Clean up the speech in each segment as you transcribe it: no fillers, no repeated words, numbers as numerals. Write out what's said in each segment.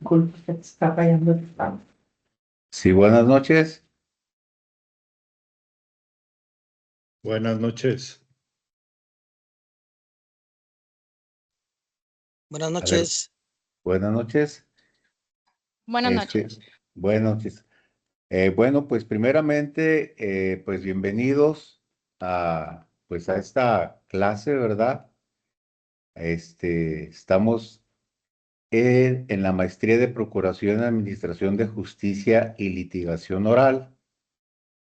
Disculpe, se está fallando el spam. Sí, buenas noches. Buenas noches. Buenas A ver, noches. buenas noches. Buenas Este, noches. buenas noches. Bueno, pues primeramente, pues bienvenidos pues a esta clase, ¿verdad? Estamos en la maestría de Procuración, Administración de Justicia y Litigación Oral.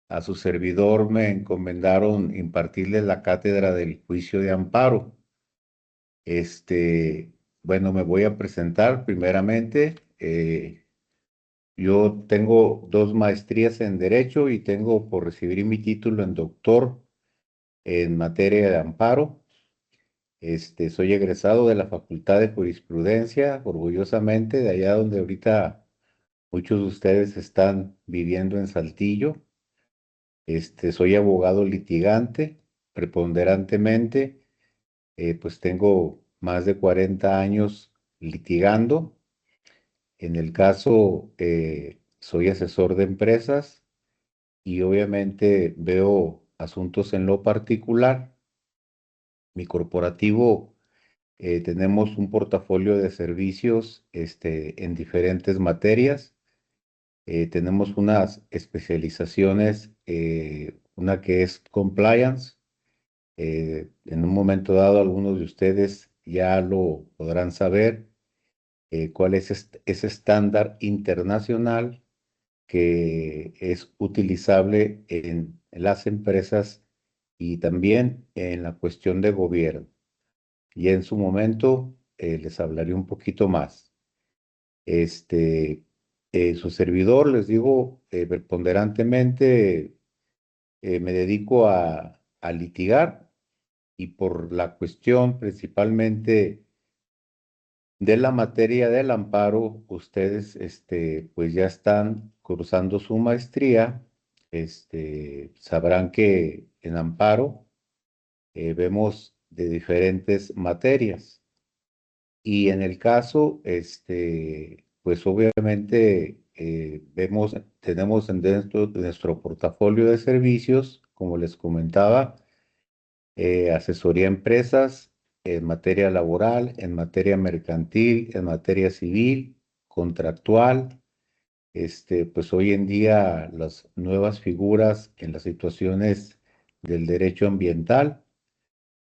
A su servidor me encomendaron impartirle la cátedra del juicio de amparo. Bueno, me voy a presentar primeramente. Yo tengo dos maestrías en Derecho y tengo por recibir mi título en doctor en materia de amparo. Soy egresado de la Facultad de Jurisprudencia, orgullosamente, de allá donde ahorita muchos de ustedes están viviendo en Saltillo. Soy abogado litigante, preponderantemente, pues tengo más de 40 años litigando. En el caso, soy asesor de empresas y obviamente veo asuntos en lo particular. Mi corporativo, tenemos un portafolio de servicios en diferentes materias. Tenemos unas especializaciones, una que es compliance. En un momento dado, algunos de ustedes ya lo podrán saber, cuál es ese estándar internacional que es utilizable en las empresas y también en la cuestión de gobierno. Y en su momento les hablaré un poquito más. Este, Su servidor, les digo, preponderantemente me dedico a litigar y por la cuestión principalmente de la materia del amparo, ustedes, pues ya están cursando su maestría. Sabrán que en amparo vemos de diferentes materias. Y en el caso, pues obviamente tenemos en dentro de nuestro portafolio de servicios, como les comentaba, asesoría a empresas en materia laboral, en materia mercantil, en materia civil, contractual. Pues hoy en día las nuevas figuras en las situaciones del derecho ambiental.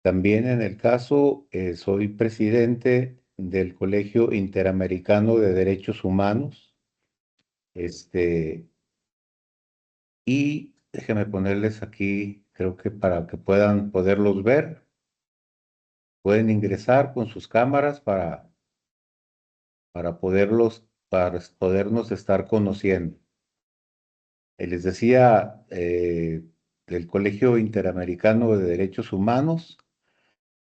También en el caso, soy presidente del Colegio Interamericano de Derechos Humanos. Y déjenme ponerles aquí, creo que para que puedan poderlos ver. Pueden ingresar con sus cámaras para podernos estar conociendo. Les decía, del Colegio Interamericano de Derechos Humanos,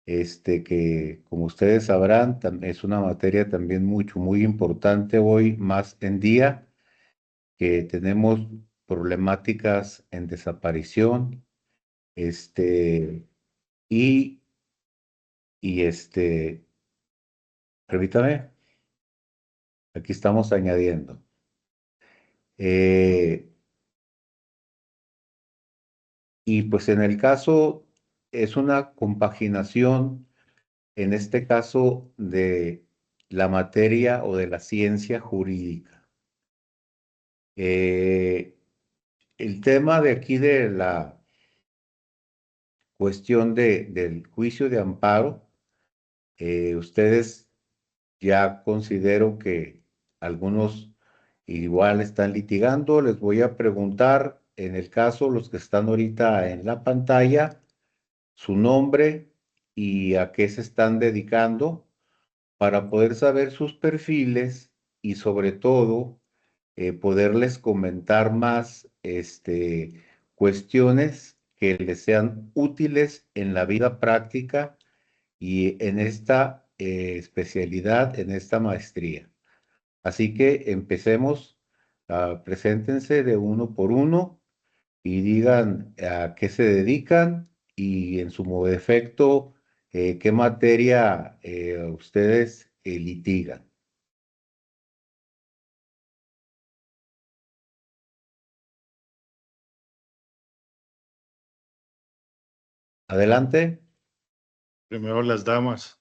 que como ustedes sabrán, es una materia también muy importante hoy, más en día, que tenemos problemáticas en desaparición, este, y, y permítame, aquí estamos añadiendo. Eh, y pues en el caso es una compaginación, en este caso, de la materia o de la ciencia jurídica. Eh, el tema de aquí de la cuestión del juicio de amparo, ustedes ya considero que algunos igual están litigando. Les voy a preguntar, en el caso, los que están ahorita en la pantalla, su nombre y a qué se están dedicando para poder saber sus perfiles y sobre todo poderles comentar más cuestiones que les sean útiles en la vida práctica y en esta especialidad, en esta maestría. Así que empecemos. Preséntense de uno por uno y digan a qué se dedican y en su defecto, qué materia ustedes litigan. Adelante. Primero las damas.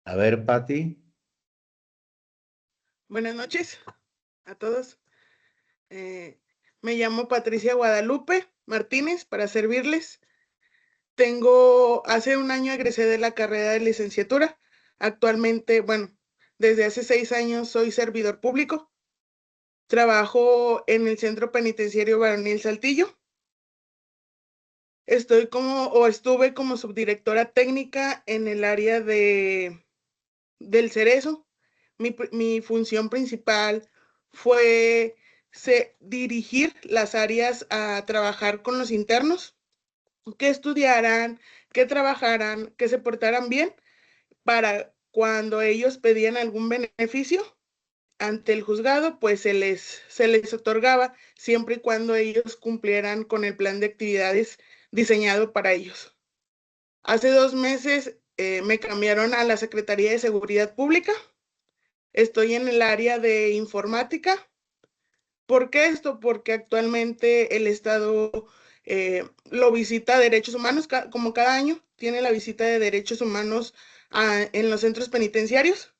A ver, Pati. Buenas noches a todos. Me llamo Patricia Guadalupe Martínez para servirles. Hace un año egresé de la carrera de licenciatura. Actualmente, desde hace 6 años soy servidor público. Trabajo en el Centro Penitenciario Varonil Saltillo. Estuve como subdirectora técnica en el área del Cerezo. Mi función principal fue dirigir las áreas a trabajar con los internos, que estudiaran, que trabajaran, que se portaran bien, para cuando ellos pedían algún beneficio ante el juzgado, pues se les otorgaba, siempre y cuando ellos cumplieran con el plan de actividades diseñado para ellos. Hace 2 meses me cambiaron a la Secretaría de Seguridad Pública. Estoy en el área de informática. ¿Por qué esto? Porque actualmente el Estado lo visita Derechos Humanos, como cada año, tiene la visita de Derechos Humanos en los centros penitenciarios.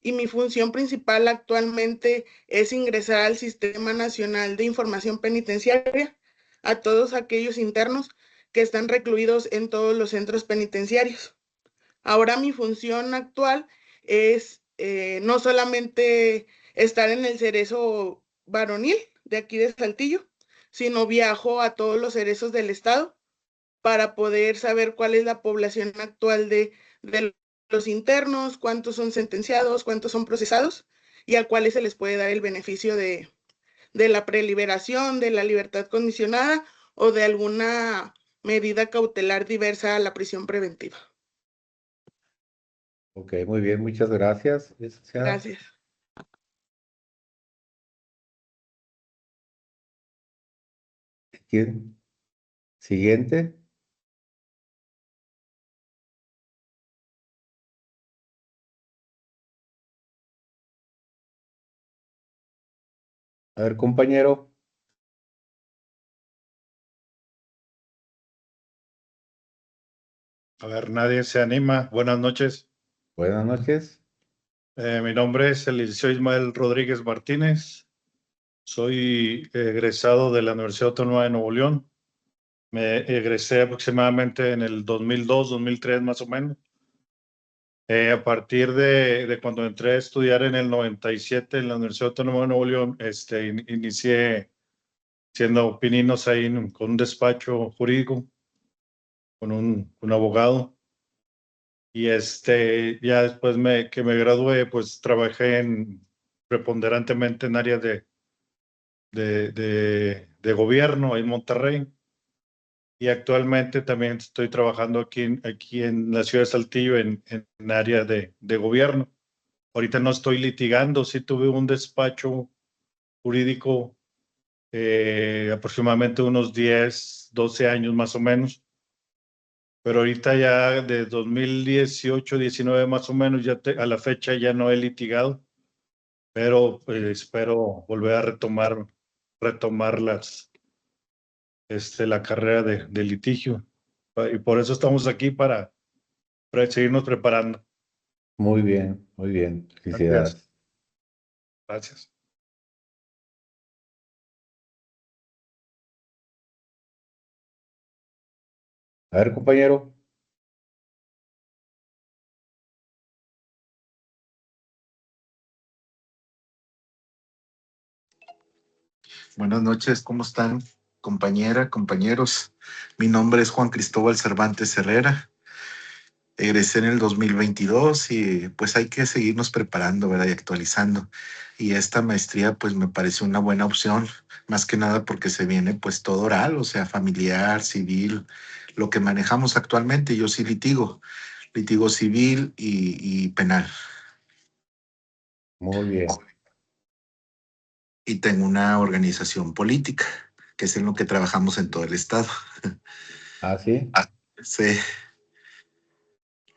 Y mi función principal actualmente es ingresar al Sistema Nacional de Información Penitenciaria a todos aquellos internos que están recluidos en todos los centros penitenciarios. Ahora mi función actual es no solamente estar en el cerezo varonil de aquí de Saltillo, sino viajo a todos los cerezos del estado para poder saber cuál es la población actual de los internos, cuántos son sentenciados, cuántos son procesados y a cuáles se les puede dar el beneficio de la preliberación, de la libertad condicionada o de alguna medida cautelar diversa a la prisión preventiva. Ok, muy bien, muchas gracias, licenciada. Gracias. ¿Quién? Siguiente. A ver, compañero. A ver, nadie se anima. Buenas noches. Buenas noches. Mi nombre es el licenciado Ismael Rodríguez Martínez. Soy egresado de la Universidad Autónoma de Nuevo León. Me egresé aproximadamente en el 2002, 2003 más o menos. A partir de cuando entré a estudiar en el 97 en la Universidad Autónoma de Nuevo León, inicié siendo pininos ahí con un despacho jurídico, con un abogado. Y ya después que me gradué, pues trabajé preponderantemente en áreas de gobierno en Monterrey. Y actualmente también estoy trabajando aquí en la ciudad de Saltillo en área de gobierno. Ahorita no estoy litigando, sí tuve un despacho jurídico aproximadamente unos 10, 12 años más o menos. Pero ahorita ya de 2018, 19 más o menos, a la fecha ya no he litigado, pero espero volver a retomar la carrera de litigio. Y por eso estamos aquí para seguirnos preparando. Muy bien, muy bien. Gracias. Felicidades. Gracias. A ver, compañero. Buenas noches, ¿cómo están, compañera, compañeros? Mi nombre es Juan Cristóbal Cervantes Herrera. Egresé en el 2022 y pues hay que seguirnos preparando, ¿verdad? Y actualizando. Y esta maestría pues me pareció una buena opción, más que nada porque se viene pues todo oral, o sea, familiar, civil, lo que manejamos actualmente. Yo sí litigo civil y penal. Muy bien. Y tengo una organización política, que es en lo que trabajamos en todo el estado. ¿Ah, sí? Sí.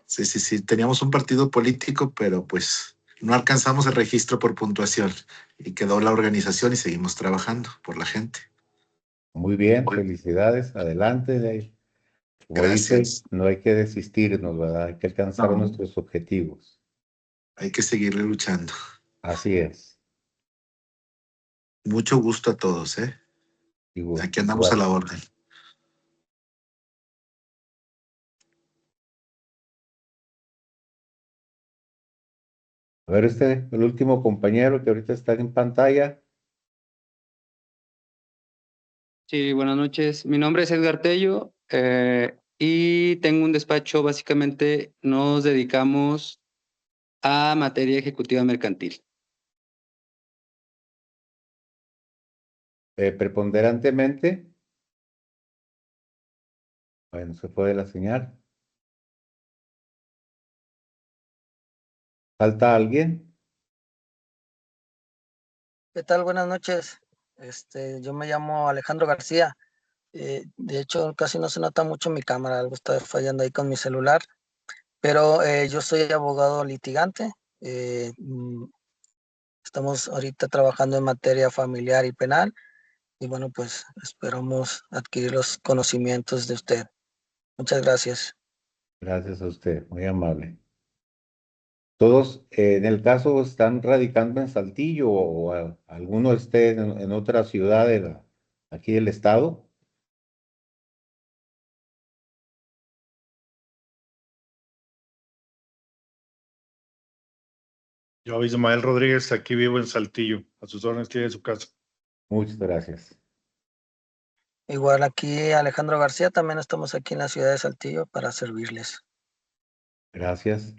Sí. Teníamos un partido político, pero pues no alcanzamos el registro por puntuación y quedó la organización y seguimos trabajando por la gente. Muy bien, felicidades, adelante. Como dice, Gracias. no hay que desistirnos, ¿verdad? Hay que alcanzar No, nuestros objetivos. hay que seguirle luchando. Así es. Mucho gusto a todos, ¿eh? Aquí andamos a Igual. la orden. A ver, el último compañero que ahorita está en pantalla. Sí, buenas noches. Mi nombre es Edgar Tello y tengo un despacho. Básicamente nos dedicamos a materia ejecutiva mercantil. Preponderantemente. Bueno, se fue de la señal. ¿Falta alguien? ¿Qué tal? Buenas noches. Yo me llamo Alejandro García. De hecho, casi no se nota mucho mi cámara, algo está fallando ahí con mi celular, pero yo soy abogado litigante. Estamos ahorita trabajando en materia familiar y penal y bueno, pues esperamos adquirir los conocimientos de usted. Muchas gracias. Gracias a usted, muy amable. Todos, en el caso, están radicando en Saltillo o alguno esté en otra ciudad aquí del estado. Yo, Ismael Rodríguez, aquí vivo en Saltillo. A sus órdenes tiene su casa. Muchas gracias. Igual aquí Alejandro García, también estamos aquí en la ciudad de Saltillo para servirles. Gracias.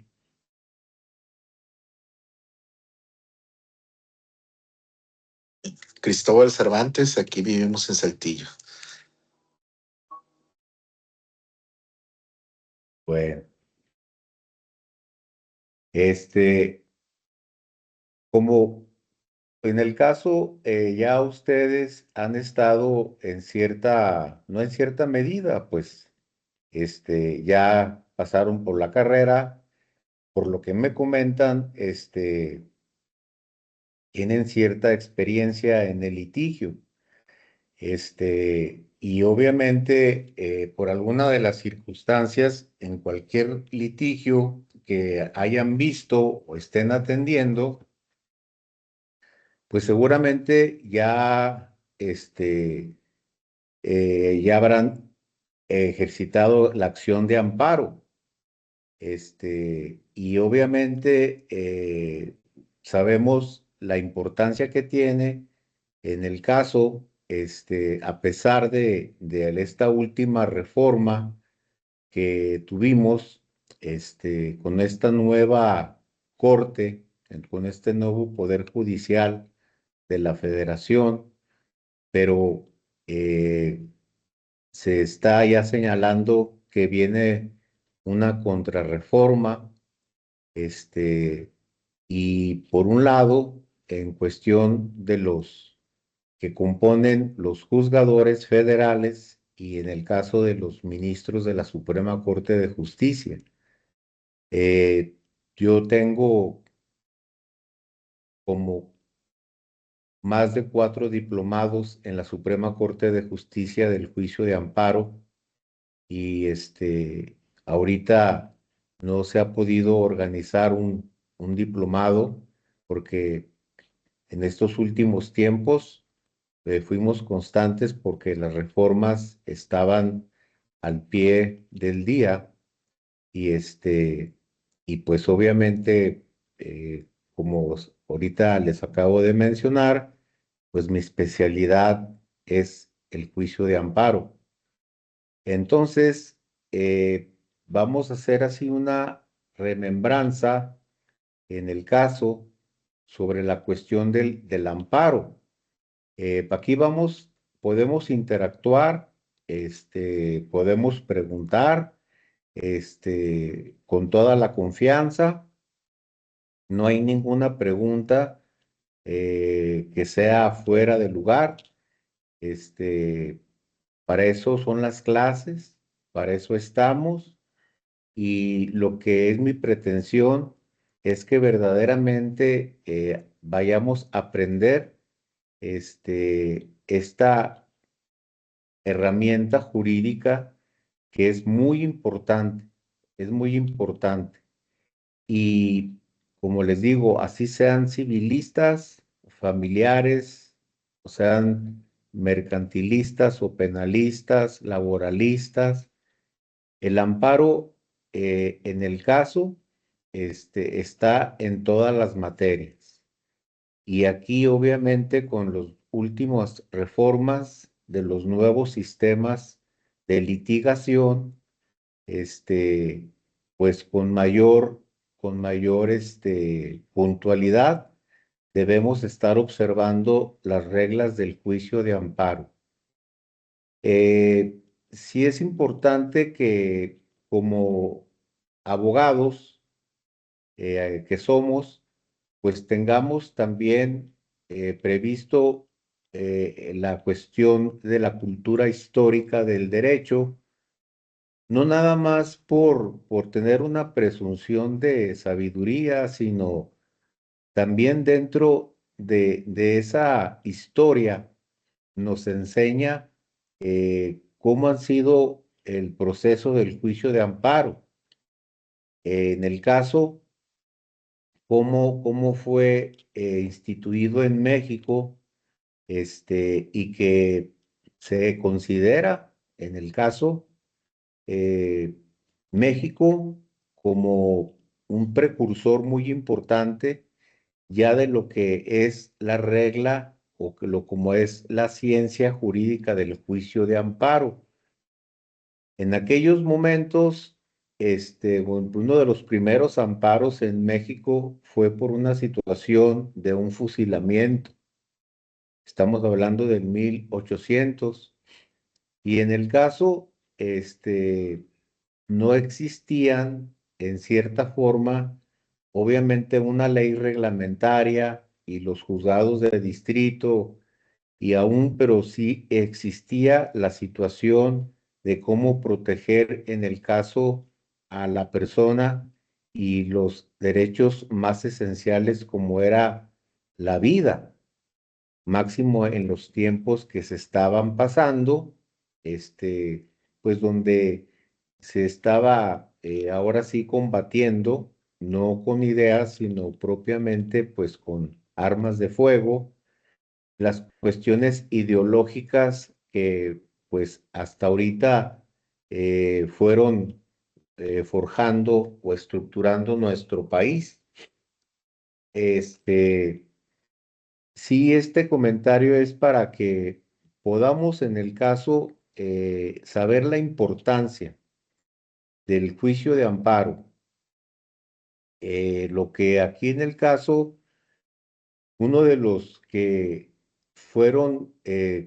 Cristóbal Cervantes, aquí vivimos en Saltillo. Bueno, como en el caso, ya ustedes han estado en cierta, no en cierta medida, pues, ya pasaron por la carrera, por lo que me comentan, tienen cierta experiencia en el litigio. Y obviamente, por alguna de las circunstancias, en cualquier litigio que hayan visto o estén atendiendo, pues seguramente ya habrán ejercitado la acción de amparo. Y obviamente sabemos la importancia que tiene en el caso, a pesar de esta última reforma que tuvimos, con esta nueva corte, con este nuevo poder judicial de la Federación, pero se está ya señalando que viene una contrarreforma, y por un lado, en cuestión de los que componen los juzgadores federales y en el caso de los ministros de la Suprema Corte de Justicia. Eh, yo tengo como más de 4 diplomados en la Suprema Corte de Justicia del juicio de amparo y ahorita no se ha podido organizar un diplomado porque en estos últimos tiempos fuimos constantes porque las reformas estaban al pie del día y y pues obviamente, como ahorita les acabo de mencionar, pues mi especialidad es el juicio de amparo. Entonces, vamos a hacer así una remembranza en el caso sobre la cuestión del amparo. Aquí podemos interactuar, podemos preguntar, con toda la confianza. No hay ninguna pregunta que sea fuera de lugar. Este, para eso son las clases, para eso estamos. Y lo que es mi pretensión es que verdaderamente vayamos a aprender esta herramienta jurídica que es muy importante. Y como les digo, así sean civilistas, familiares, o sean mercantilistas o penalistas, laboralistas, el amparo en el caso está en todas las materias. Y aquí obviamente con las últimas reformas de los nuevos sistemas de litigación, pues con mayor puntualidad, debemos estar observando las reglas del juicio de amparo. Sí es importante que como abogados que somos, pues tengamos también previsto la cuestión de la cultura histórica del derecho, no nada más por tener una presunción de sabiduría, sino también dentro de esa historia nos enseña cómo han sido el proceso del juicio de amparo. En el caso, cómo fue instituido en México, y que se considera, en el caso, eh, México como un precursor muy importante ya de lo que es la regla o como es la ciencia jurídica del juicio de amparo. En aquellos momentos, uno de los primeros amparos en México fue por una situación de un fusilamiento. Estamos hablando del 1800. Y en el caso, no existían, en cierta forma, obviamente una ley reglamentaria y los juzgados de distrito y aún, pero sí existía la situación de cómo proteger en el caso a la persona y los derechos más esenciales como era la vida, máximo en los tiempos que se estaban pasando, pues donde se estaba ahora sí combatiendo, no con ideas, sino propiamente pues con armas de fuego, las cuestiones ideológicas que pues hasta ahorita fueron forjando o estructurando nuestro país. Sí, este comentario es para que podamos en el caso saber la importancia del juicio de amparo. Lo que aquí en el caso, uno de los que fueron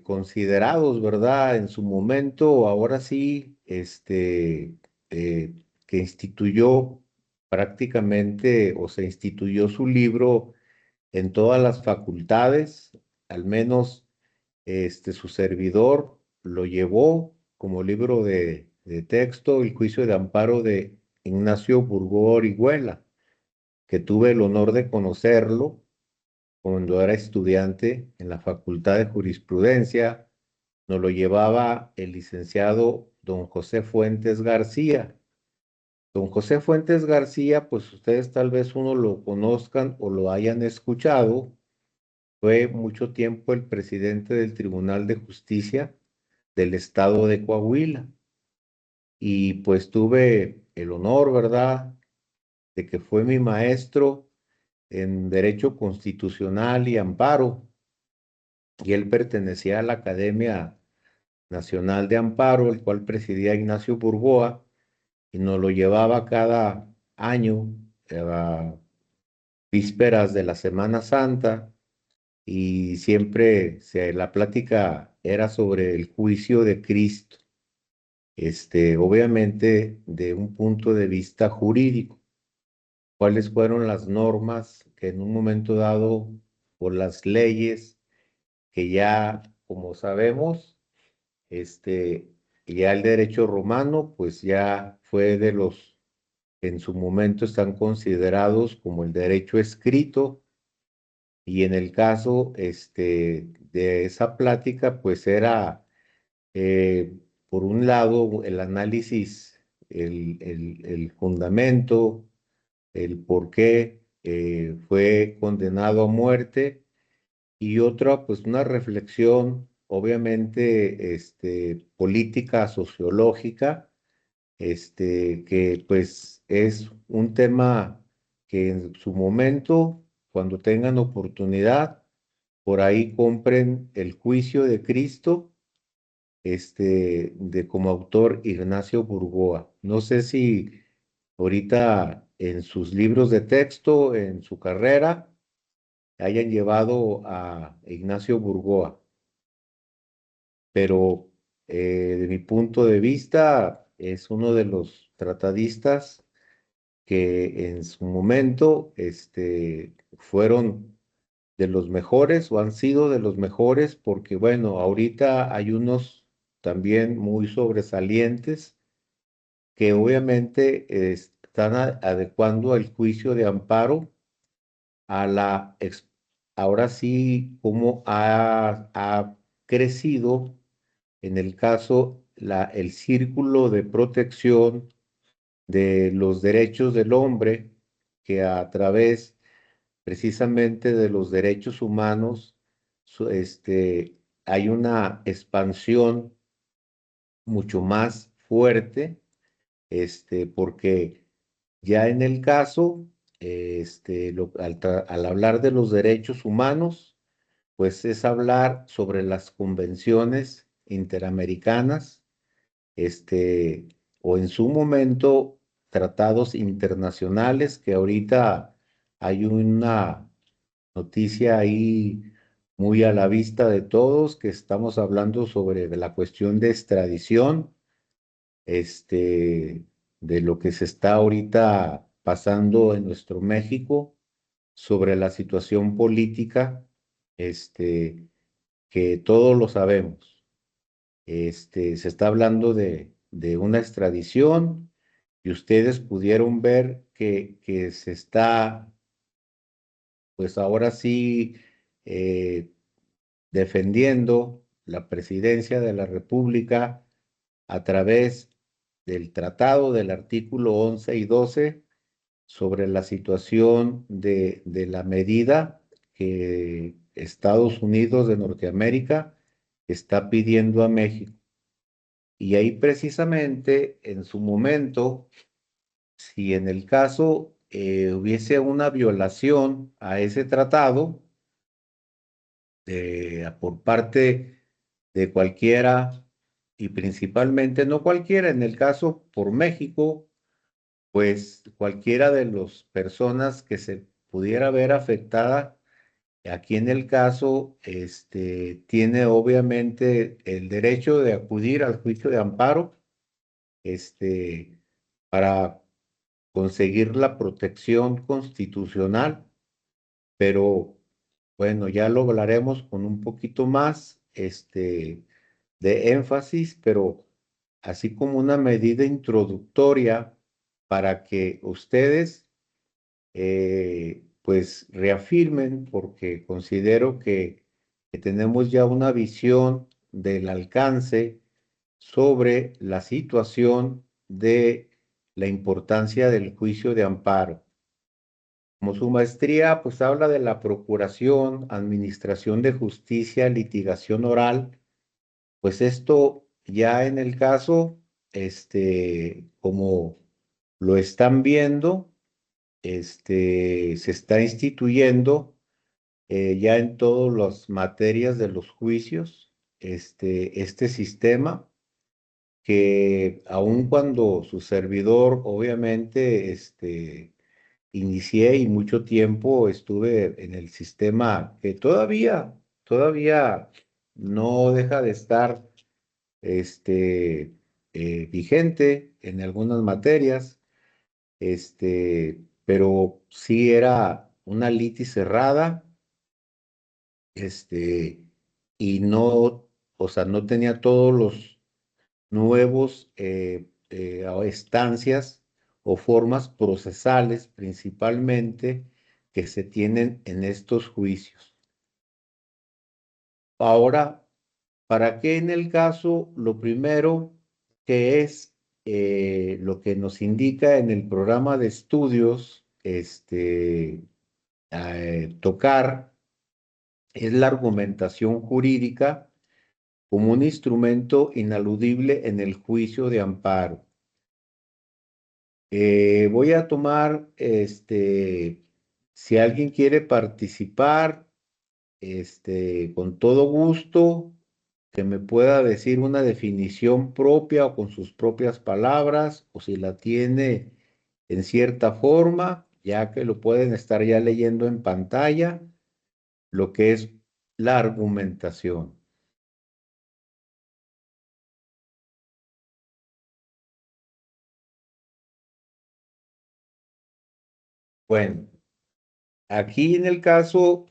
considerados, ¿verdad? En su momento, ahora sí, que instituyó prácticamente o se instituyó su libro en todas las facultades, al menos su servidor lo llevó como libro de texto, El juicio de amparo de Ignacio Burgó Orihuela, que tuve el honor de conocerlo cuando era estudiante en la Facultad de Jurisprudencia. Nos lo llevaba el licenciado don José Fuentes García. Don José Fuentes García, pues ustedes tal vez uno lo conozcan o lo hayan escuchado. Fue mucho tiempo el presidente del Tribunal de Justicia del Estado de Coahuila. Y pues tuve el honor, ¿verdad?, de que fue mi maestro en Derecho Constitucional y Amparo. Y él pertenecía a la Academia Nacional de Amparo, el cual presidía Ignacio Burgoa, y nos lo llevaba cada año a vísperas de la Semana Santa, y siempre la plática era sobre el juicio de Cristo, obviamente de un punto de vista jurídico, cuáles fueron las normas que en un momento dado, por las leyes que ya, como sabemos, ya el derecho romano, pues ya fue de los en su momento están considerados como el derecho escrito, y en el caso de esa plática, pues era, por un lado, el análisis, el fundamento, el por qué fue condenado a muerte, y otra, pues una reflexión, obviamente, política, sociológica, que pues es un tema que en su momento, cuando tengan oportunidad, por ahí compren El juicio de Cristo, de como autor Ignacio Burgoa. No sé si ahorita en sus libros de texto, en su carrera, hayan llevado a Ignacio Burgoa, pero de mi punto de vista es uno de los tratadistas que en su momento fueron de los mejores o han sido de los mejores, porque bueno, ahorita hay unos también muy sobresalientes que obviamente están adecuando el juicio de amparo a ahora sí, cómo ha crecido en el caso el círculo de protección de los derechos del hombre, que a través precisamente de los derechos humanos, hay una expansión mucho más fuerte, porque ya en el caso, al hablar de los derechos humanos, pues es hablar sobre las convenciones interamericanas, o en su momento tratados internacionales, que ahorita hay una noticia ahí muy a la vista de todos, que estamos hablando sobre la cuestión de extradición, de lo que se está ahorita pasando en nuestro México, sobre la situación política, que todos lo sabemos. Se está hablando de una extradición, y ustedes pudieron ver que se está, pues ahora sí, eh, defendiendo la presidencia de la República a través del tratado del artículo 11 y 12 sobre la situación de la medida que Estados Unidos de Norteamérica está pidiendo a México. Y ahí precisamente en su momento, si en el caso hubiese una violación a ese tratado por parte de cualquiera, y principalmente no cualquiera, en el caso por México, pues cualquiera de las personas que se pudiera ver afectada, aquí en el caso, tiene obviamente el derecho de acudir al juicio de amparo, para conseguir la protección constitucional, pero bueno, ya lo hablaremos con un poquito más, de énfasis, pero así como una medida introductoria para que ustedes, pues reafirmen, porque considero que tenemos ya una visión del alcance sobre la situación de la importancia del juicio de amparo. Como su maestría, pues habla de la procuración, administración de justicia, litigación oral, pues esto ya en el caso, como lo están viendo, se está instituyendo ya en todas las materias de los juicios, este sistema, que aun cuando su servidor, obviamente, inicié y mucho tiempo estuve en el sistema que todavía no deja de estar, vigente en algunas materias, pero sí era una litis cerrada, este, y no, o sea, no tenía todos los nuevos estancias o formas procesales principalmente que se tienen en estos juicios. Ahora, ¿para qué en el caso? Lo primero que es lo que nos indica en el programa de estudios tocar es la argumentación jurídica como un instrumento inaludible en el juicio de amparo. Voy a tomar, si alguien quiere participar, con todo gusto, que me pueda decir una definición propia o con sus propias palabras, o si la tiene en cierta forma, ya que lo pueden estar ya leyendo en pantalla, lo que es la argumentación. Bueno, aquí en el caso,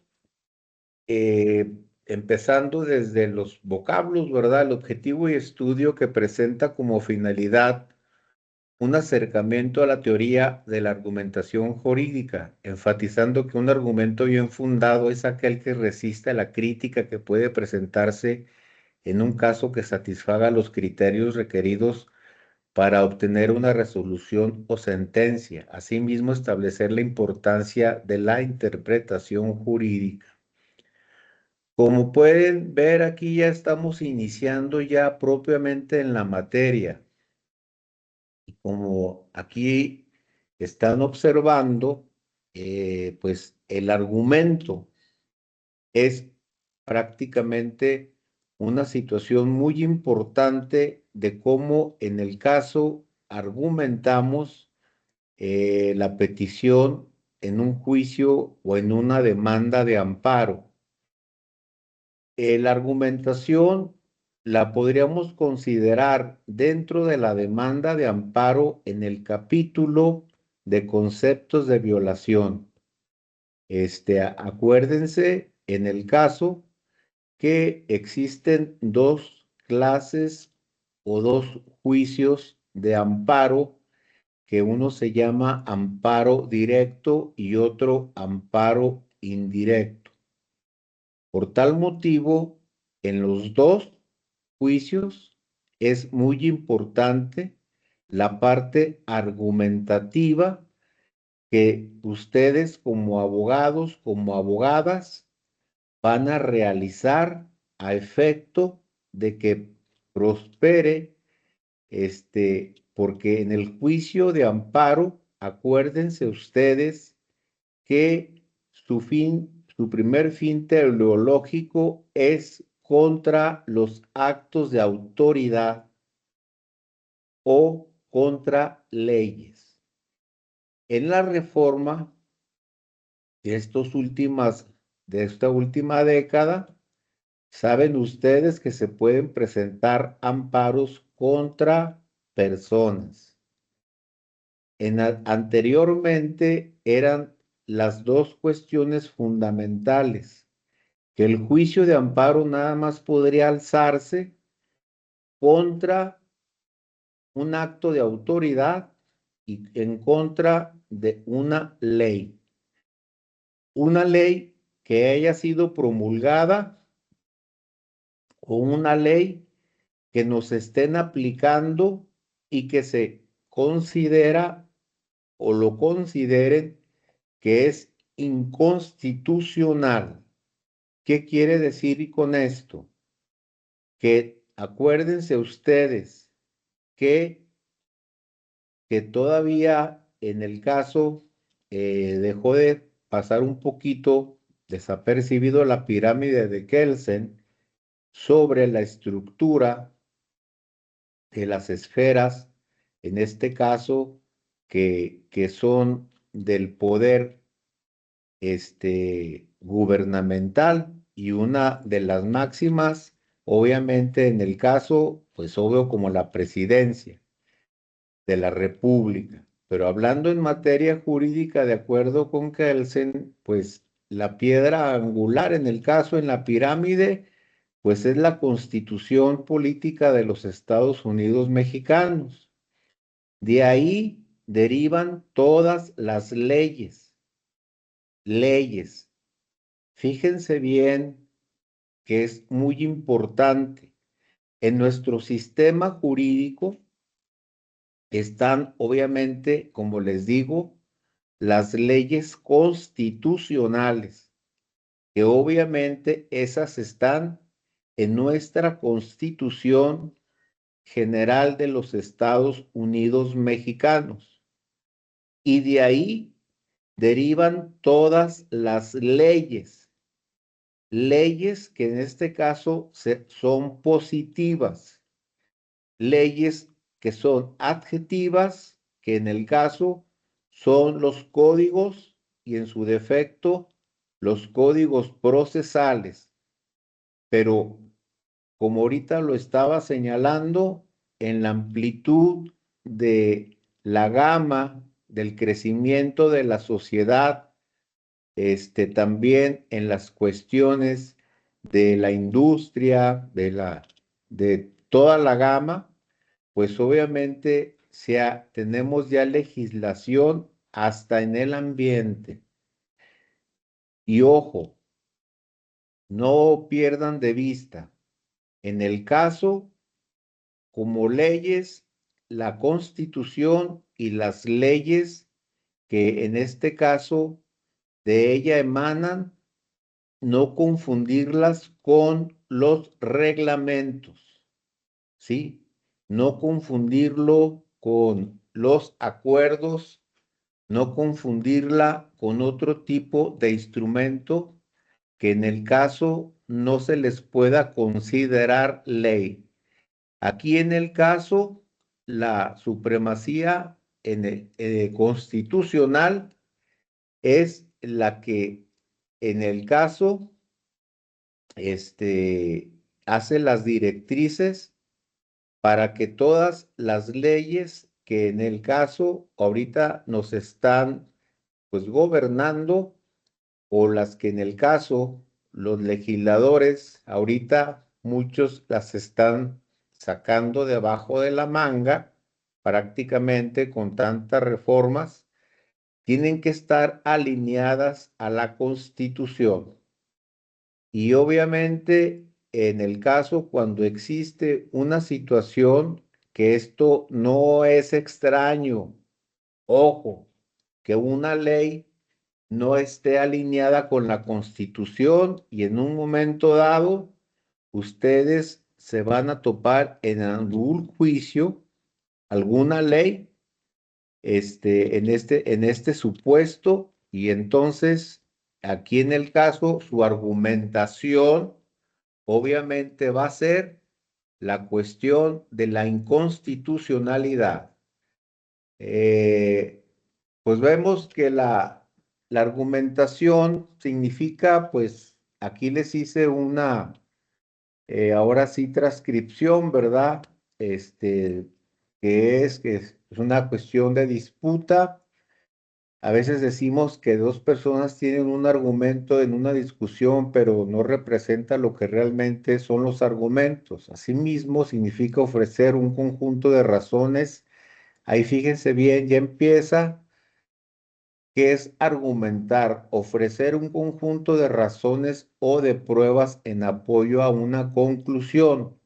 empezando desde los vocablos, ¿verdad? El objetivo y estudio que presenta como finalidad un acercamiento a la teoría de la argumentación jurídica, enfatizando que un argumento bien fundado es aquel que resiste a la crítica que puede presentarse en un caso que satisfaga los criterios requeridos para obtener una resolución o sentencia. Asimismo, establecer la importancia de la interpretación jurídica. Como pueden ver, aquí ya estamos iniciando ya propiamente en la materia. Y como aquí están observando, pues el argumento es prácticamente una situación muy importante de cómo en el caso argumentamos la petición en un juicio o en una demanda de amparo. La argumentación la podríamos considerar dentro de la demanda de amparo en el capítulo de conceptos de violación. Acuérdense en el caso que existen dos clases o dos juicios de amparo, que uno se llama amparo directo y otro amparo indirecto. Por tal motivo, en los dos juicios es muy importante la parte argumentativa que ustedes como abogados, como abogadas, van a realizar a efecto de que prospere, porque en el juicio de amparo, acuérdense ustedes que su primer fin teleológico es contra los actos de autoridad o contra leyes. En la reforma de esta última década, saben ustedes que se pueden presentar amparos contra personas. Anteriormente eran las dos cuestiones fundamentales, que el juicio de amparo nada más podría alzarse contra un acto de autoridad y en contra de una ley. Una ley que haya sido promulgada o una ley que nos estén aplicando y que se considera o lo consideren que es inconstitucional. ¿Qué quiere decir con esto? Que acuérdense ustedes que todavía en el caso dejó de pasar un poquito desapercibido la pirámide de Kelsen sobre la estructura de las esferas, en este caso, que son del poder gubernamental, y una de las máximas, obviamente en el caso, pues obvio como la presidencia de la República. Pero hablando en materia jurídica, de acuerdo con Kelsen, pues la piedra angular en el caso, en la pirámide, pues es la Constitución Política de los Estados Unidos Mexicanos. De ahí derivan todas las leyes. Leyes. Fíjense bien que es muy importante. En nuestro sistema jurídico están, obviamente, como les digo, las leyes constitucionales, que obviamente esas están en nuestra Constitución General de los Estados Unidos Mexicanos. Y de ahí derivan todas las leyes. Leyes que en este caso son positivas. Leyes que son adjetivas, que en el caso son los códigos y en su defecto los códigos procesales. Pero como ahorita lo estaba señalando, en la amplitud de la gama del crecimiento de la sociedad, también en las cuestiones de la industria, de toda la gama, pues obviamente tenemos ya legislación hasta en el ambiente. Y ojo, no pierdan de vista, en el caso, como leyes, la Constitución y las leyes que en este caso de ella emanan, no confundirlas con los reglamentos, ¿sí? No confundirlo con los acuerdos, no confundirla con otro tipo de instrumento que en el caso no se les pueda considerar ley. Aquí en el caso, la supremacía constitucional es la que en el caso hace las directrices para que todas las leyes que en el caso ahorita nos están pues gobernando o las que en el caso los legisladores ahorita muchos las están sacando debajo de la manga prácticamente con tantas reformas, tienen que estar alineadas a la Constitución. Y obviamente en el caso cuando existe una situación que esto no es extraño, ojo, que una ley no esté alineada con la Constitución y en un momento dado ustedes se van a topar en algún juicio, alguna ley, en este supuesto, y entonces aquí en el caso su argumentación obviamente va a ser la cuestión de la inconstitucionalidad. Pues vemos que la argumentación significa, pues aquí les hice una, ahora sí, transcripción, ¿verdad? Que es una cuestión de disputa. A veces decimos que dos personas tienen un argumento en una discusión, pero no representa lo que realmente son los argumentos. Asimismo, significa ofrecer un conjunto de razones. Ahí fíjense bien, ya empieza, que es argumentar, ofrecer un conjunto de razones o de pruebas en apoyo a una conclusión.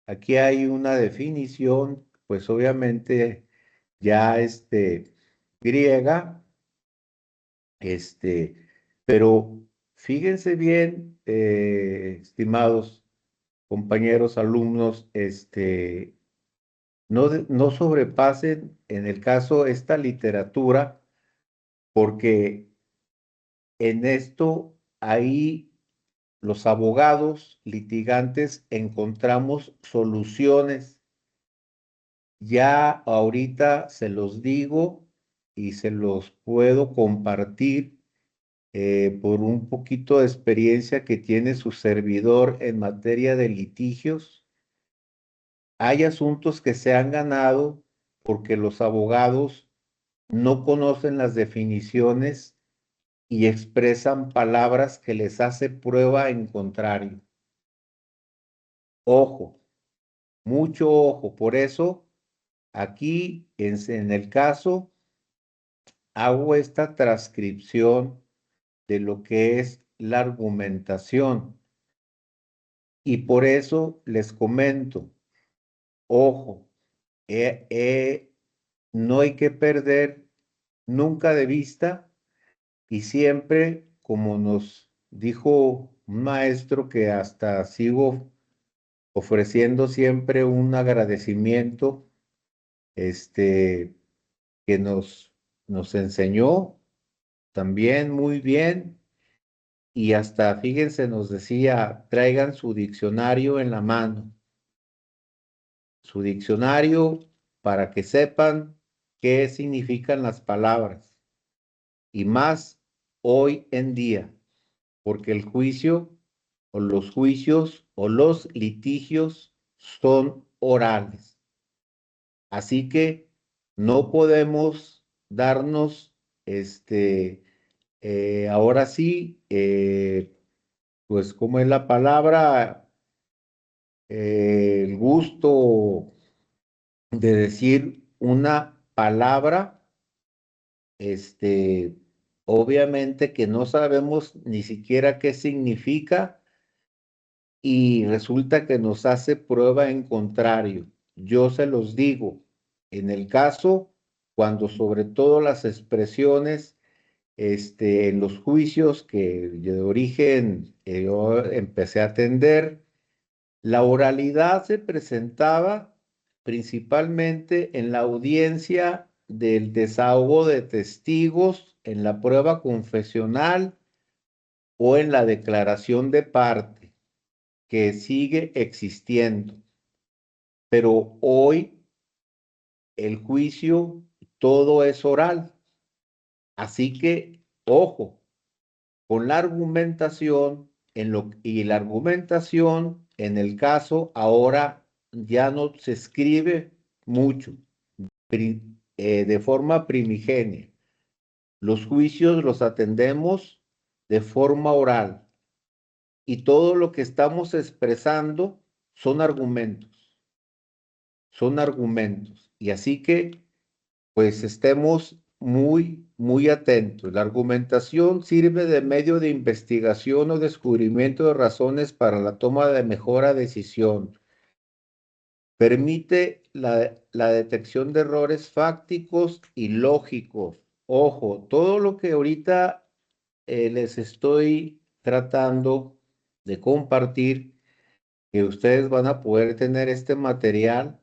Aquí hay una definición, pues obviamente ya griega, pero fíjense bien, estimados compañeros, alumnos, no sobrepasen en el caso esta literatura, porque en esto ahí los abogados litigantes encontramos soluciones. Ya ahorita se los digo y se los puedo compartir por un poquito de experiencia que tiene su servidor en materia de litigios. Hay asuntos que se han ganado porque los abogados no conocen las definiciones y expresan palabras que les hace prueba en contrario. Ojo, mucho ojo. Por eso aquí en el caso hago esta transcripción de lo que es la argumentación. Y por eso les comento, ojo, no hay que perder nunca de vista y siempre, como nos dijo un maestro que hasta sigo ofreciendo siempre un agradecimiento, que nos enseñó también muy bien y hasta, fíjense, nos decía, traigan su diccionario en la mano, su diccionario para que sepan qué significan las palabras y más hoy en día, porque el juicio o los juicios o los litigios son orales. Así que no podemos darnos, ahora sí, pues, ¿cómo es la palabra? El gusto de decir una palabra, este, obviamente que no sabemos ni siquiera qué significa y resulta que nos hace prueba en contrario. Yo se los digo, en el caso, cuando sobre todo las expresiones, en los juicios que de origen yo empecé a atender, la oralidad se presentaba principalmente en la audiencia del desahogo de testigos, en la prueba confesional o en la declaración de parte, que sigue existiendo. Pero hoy el juicio todo es oral. Así que, ojo, con la argumentación y la argumentación en el caso ahora ya no se escribe mucho de forma primigenia. Los juicios los atendemos de forma oral y todo lo que estamos expresando son argumentos, y así que pues estemos muy, muy atentos. La argumentación sirve de medio de investigación o descubrimiento de razones para la toma de mejor decisión. Permite la detección de errores fácticos y lógicos. Ojo, todo lo que ahorita les estoy tratando de compartir, que ustedes van a poder tener este material,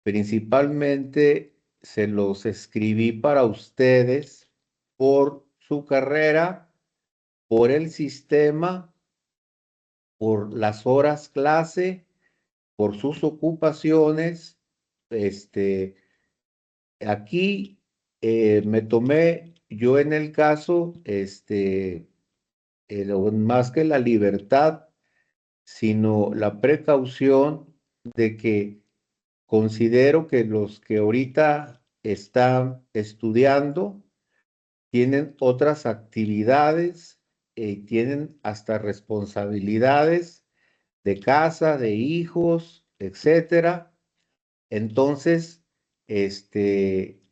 principalmente se los escribí para ustedes por su carrera, por el sistema, por las horas clase, por sus ocupaciones. Aquí me tomé yo en el caso, más que la libertad, sino la precaución de que considero que los que ahorita están estudiando tienen otras actividades, tienen hasta responsabilidades de casa, de hijos, etcétera. Entonces,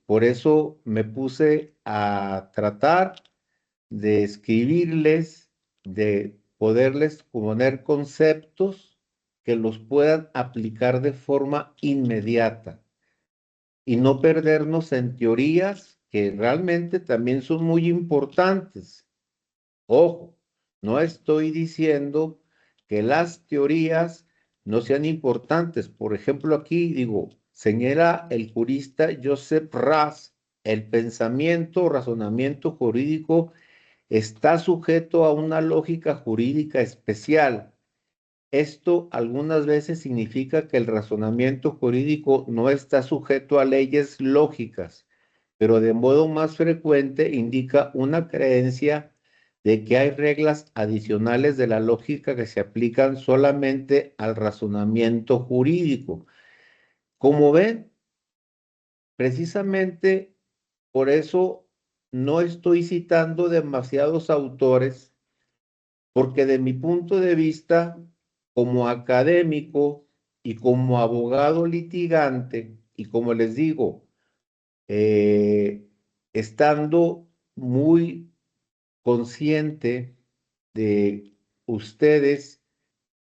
por eso me puse a tratar de escribirles, de poderles poner conceptos que los puedan aplicar de forma inmediata y no perdernos en teorías que realmente también son muy importantes. Ojo, no estoy diciendo que las teorías no sean importantes. Por ejemplo, aquí digo, señala el jurista Joseph Raz, el pensamiento o razonamiento jurídico está sujeto a una lógica jurídica especial. Esto algunas veces significa que el razonamiento jurídico no está sujeto a leyes lógicas, pero de modo más frecuente indica una creencia de que hay reglas adicionales de la lógica que se aplican solamente al razonamiento jurídico. Como ven, precisamente por eso no estoy citando demasiados autores, porque de mi punto de vista, como académico y como abogado litigante, y como les digo, estando muy consciente de ustedes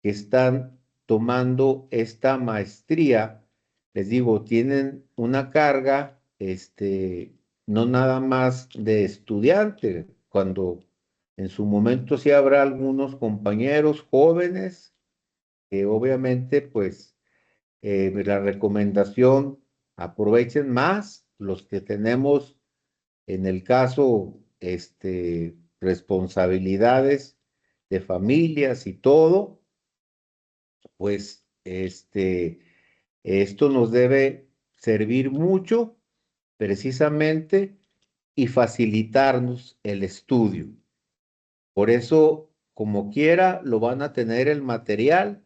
que están tomando esta maestría, les digo, tienen una carga, no nada más de estudiante, cuando en su momento sí habrá algunos compañeros jóvenes que obviamente, pues, la recomendación, aprovechen más los que tenemos, en el caso, responsabilidades de familias y todo, pues, esto nos debe servir mucho precisamente y facilitarnos el estudio. Por eso, como quiera, lo van a tener el material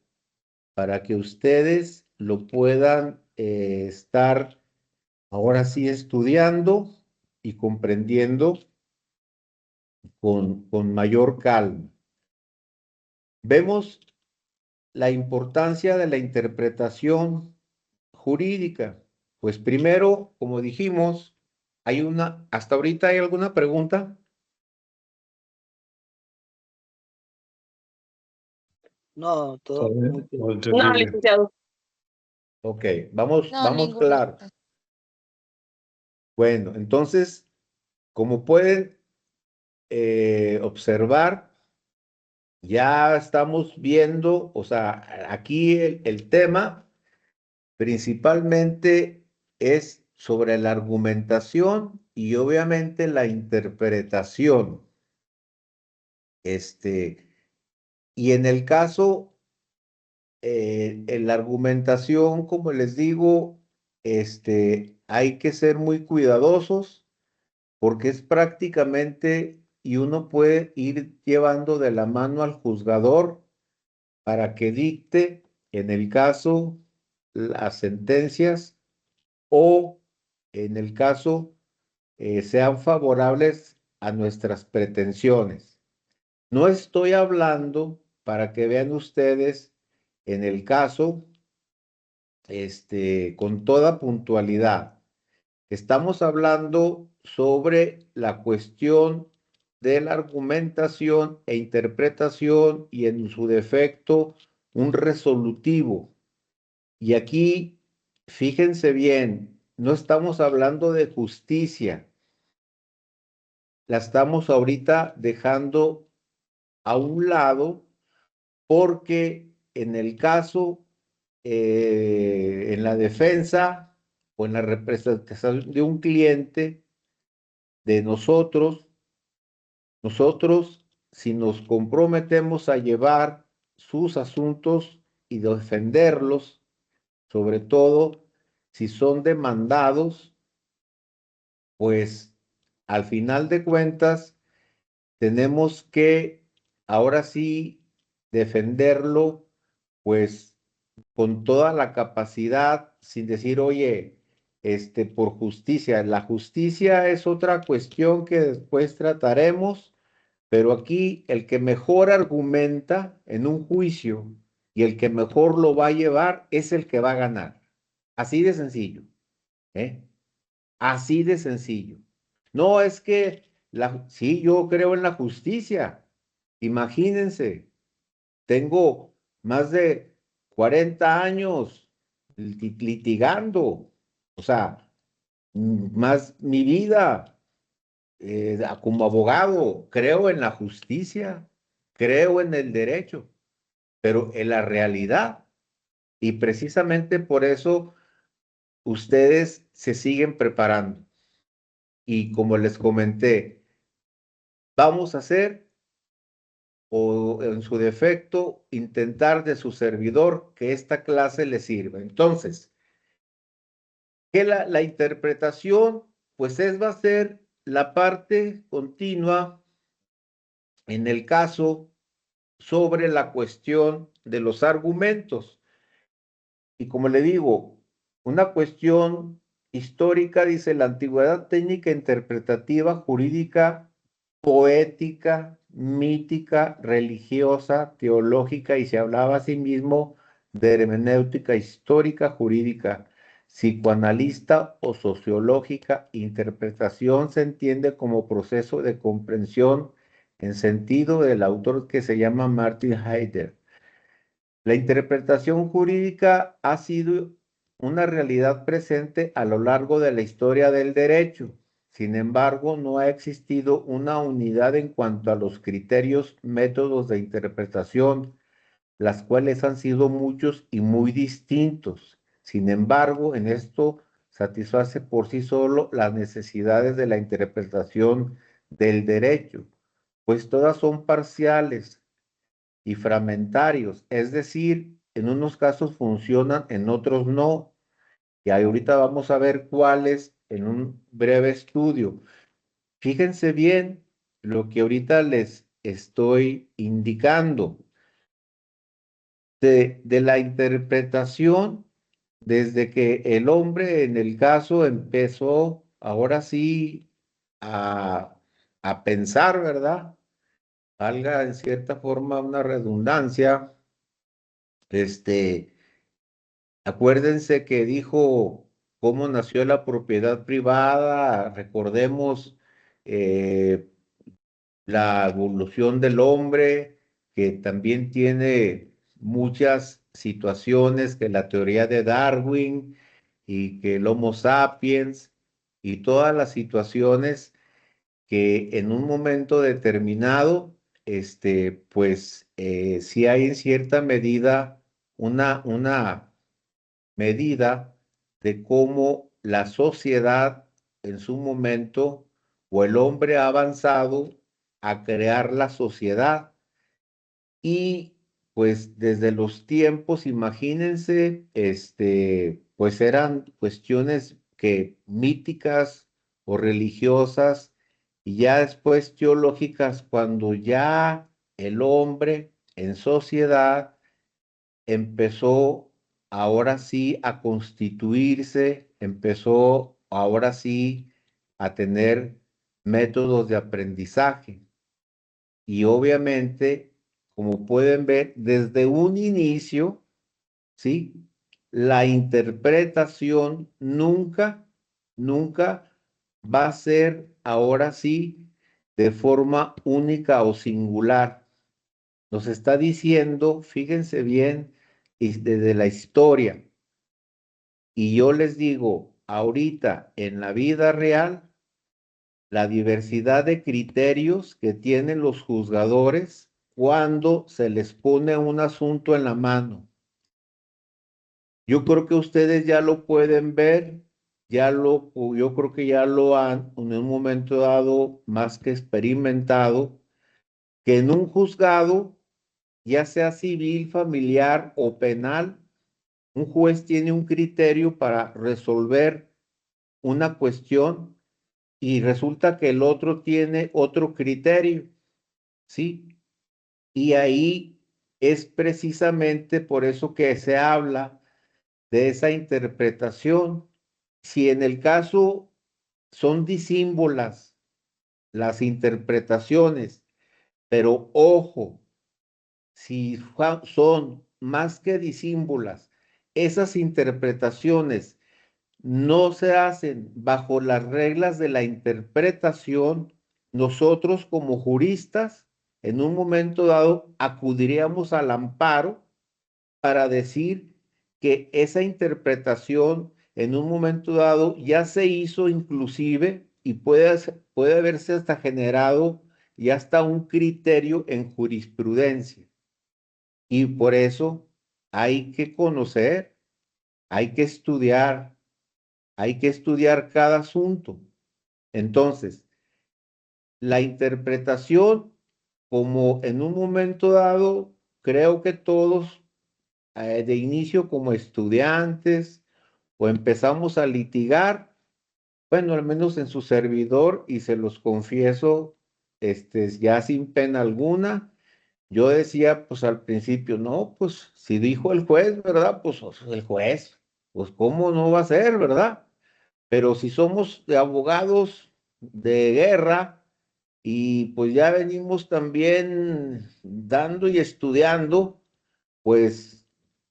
para que ustedes lo puedan estar ahora sí estudiando y comprendiendo con mayor calma. Vemos la importancia de la interpretación jurídica. Pues primero, como dijimos, hasta ahorita hay alguna pregunta. No, todo muy bien. No, entendible. licenciado. Ok, vamos ninguna. claro. Bueno, entonces, como pueden observar, ya estamos viendo, o sea, aquí el tema principalmente es sobre la argumentación y obviamente la interpretación. Y en el caso, en la argumentación, como les digo, hay que ser muy cuidadosos porque es prácticamente, y uno puede ir llevando de la mano al juzgador para que dicte, en el caso, las sentencias o, en el caso, sean favorables a nuestras pretensiones. No estoy hablando, para que vean ustedes, en el caso, con toda puntualidad. Estamos hablando sobre la cuestión de la argumentación e interpretación y en su defecto un resolutivo. Y aquí, fíjense bien, no estamos hablando de justicia. La estamos ahorita dejando a un lado porque en el caso, en la defensa o en la representación de un cliente de nosotros, si nos comprometemos a llevar sus asuntos y defenderlos, sobre todo si son demandados, pues al final de cuentas tenemos que ahora sí defenderlo, pues con toda la capacidad, sin decir, oye, por justicia. La justicia es otra cuestión que después trataremos, pero aquí el que mejor argumenta en un juicio y el que mejor lo va a llevar es el que va a ganar. Así de sencillo, ¿eh? Así de sencillo. No es que, sí, yo creo en la justicia. Imagínense, tengo más de 40 años litigando, o sea, más mi vida como abogado, creo en la justicia, creo en el derecho, pero en la realidad, y precisamente por eso ustedes se siguen preparando. Y como les comenté, vamos a hacer, o en su defecto, intentar de su servidor que esta clase le sirva. Entonces, que la interpretación, pues va a ser la parte continua en el caso sobre la cuestión de los argumentos. Y como le digo, una cuestión histórica, dice la antigüedad técnica, interpretativa, jurídica, poética, mítica, religiosa, teológica, y se hablaba asimismo de hermenéutica histórica, jurídica. psicoanalista o sociológica. Interpretación se entiende como proceso de comprensión en sentido del autor que se llama Martin Heidegger. La interpretación jurídica ha sido una realidad presente a lo largo de la historia del derecho. Sin embargo, no ha existido una unidad en cuanto a los criterios, métodos de interpretación, las cuales han sido muchos y muy distintos. Sin embargo, en esto satisface por sí solo las necesidades de la interpretación del derecho, pues todas son parciales y fragmentarios, es decir, en unos casos funcionan, en otros no. Y ahorita vamos a ver cuáles en un breve estudio. Fíjense bien lo que ahorita les estoy indicando. De la interpretación, desde que el hombre en el caso empezó, ahora sí, a pensar, ¿verdad? Valga en cierta forma una redundancia, acuérdense que dijo cómo nació la propiedad privada, recordemos eh, la evolución del hombre, que también tiene muchas situaciones, que la teoría de Darwin y que el Homo sapiens y todas las situaciones que en un momento determinado, pues sí hay en cierta medida una medida de cómo la sociedad en su momento o el hombre ha avanzado a crear la sociedad. Y pues desde los tiempos, imagínense, pues eran cuestiones que míticas o religiosas y ya después teológicas cuando ya el hombre en sociedad empezó ahora sí a constituirse, empezó ahora sí a tener métodos de aprendizaje. Y obviamente, como pueden ver, desde un inicio, ¿sí? La interpretación nunca va a ser ahora sí de forma única o singular. Nos está diciendo, fíjense bien, desde la historia. Y yo les digo, ahorita en la vida real, la diversidad de criterios que tienen los juzgadores cuando se les pone un asunto en la mano. Yo creo que ustedes ya lo pueden ver, yo creo que ya lo han en un momento dado más que experimentado, que en un juzgado, ya sea civil, familiar o penal, un juez tiene un criterio para resolver una cuestión y resulta que el otro tiene otro criterio, ¿sí? Y ahí es precisamente por eso que se habla de esa interpretación. Si en el caso son disímbolas las interpretaciones, pero ojo, si son más que disímbolas, esas interpretaciones no se hacen bajo las reglas de la interpretación, nosotros como juristas, en un momento dado, acudiríamos al amparo para decir que esa interpretación en un momento dado ya se hizo inclusive y puede haberse hasta generado ya hasta un criterio en jurisprudencia. Y por eso hay que conocer, hay que estudiar cada asunto. Entonces, la interpretación, como en un momento dado, creo que todos de inicio como estudiantes o empezamos a litigar, bueno, al menos en su servidor, y se los confieso, ya sin pena alguna, yo decía, pues al principio, no, pues si dijo el juez, ¿verdad? Pues el juez, pues cómo no va a ser, ¿verdad? Pero si somos de abogados de guerra y pues ya venimos también dando y estudiando, pues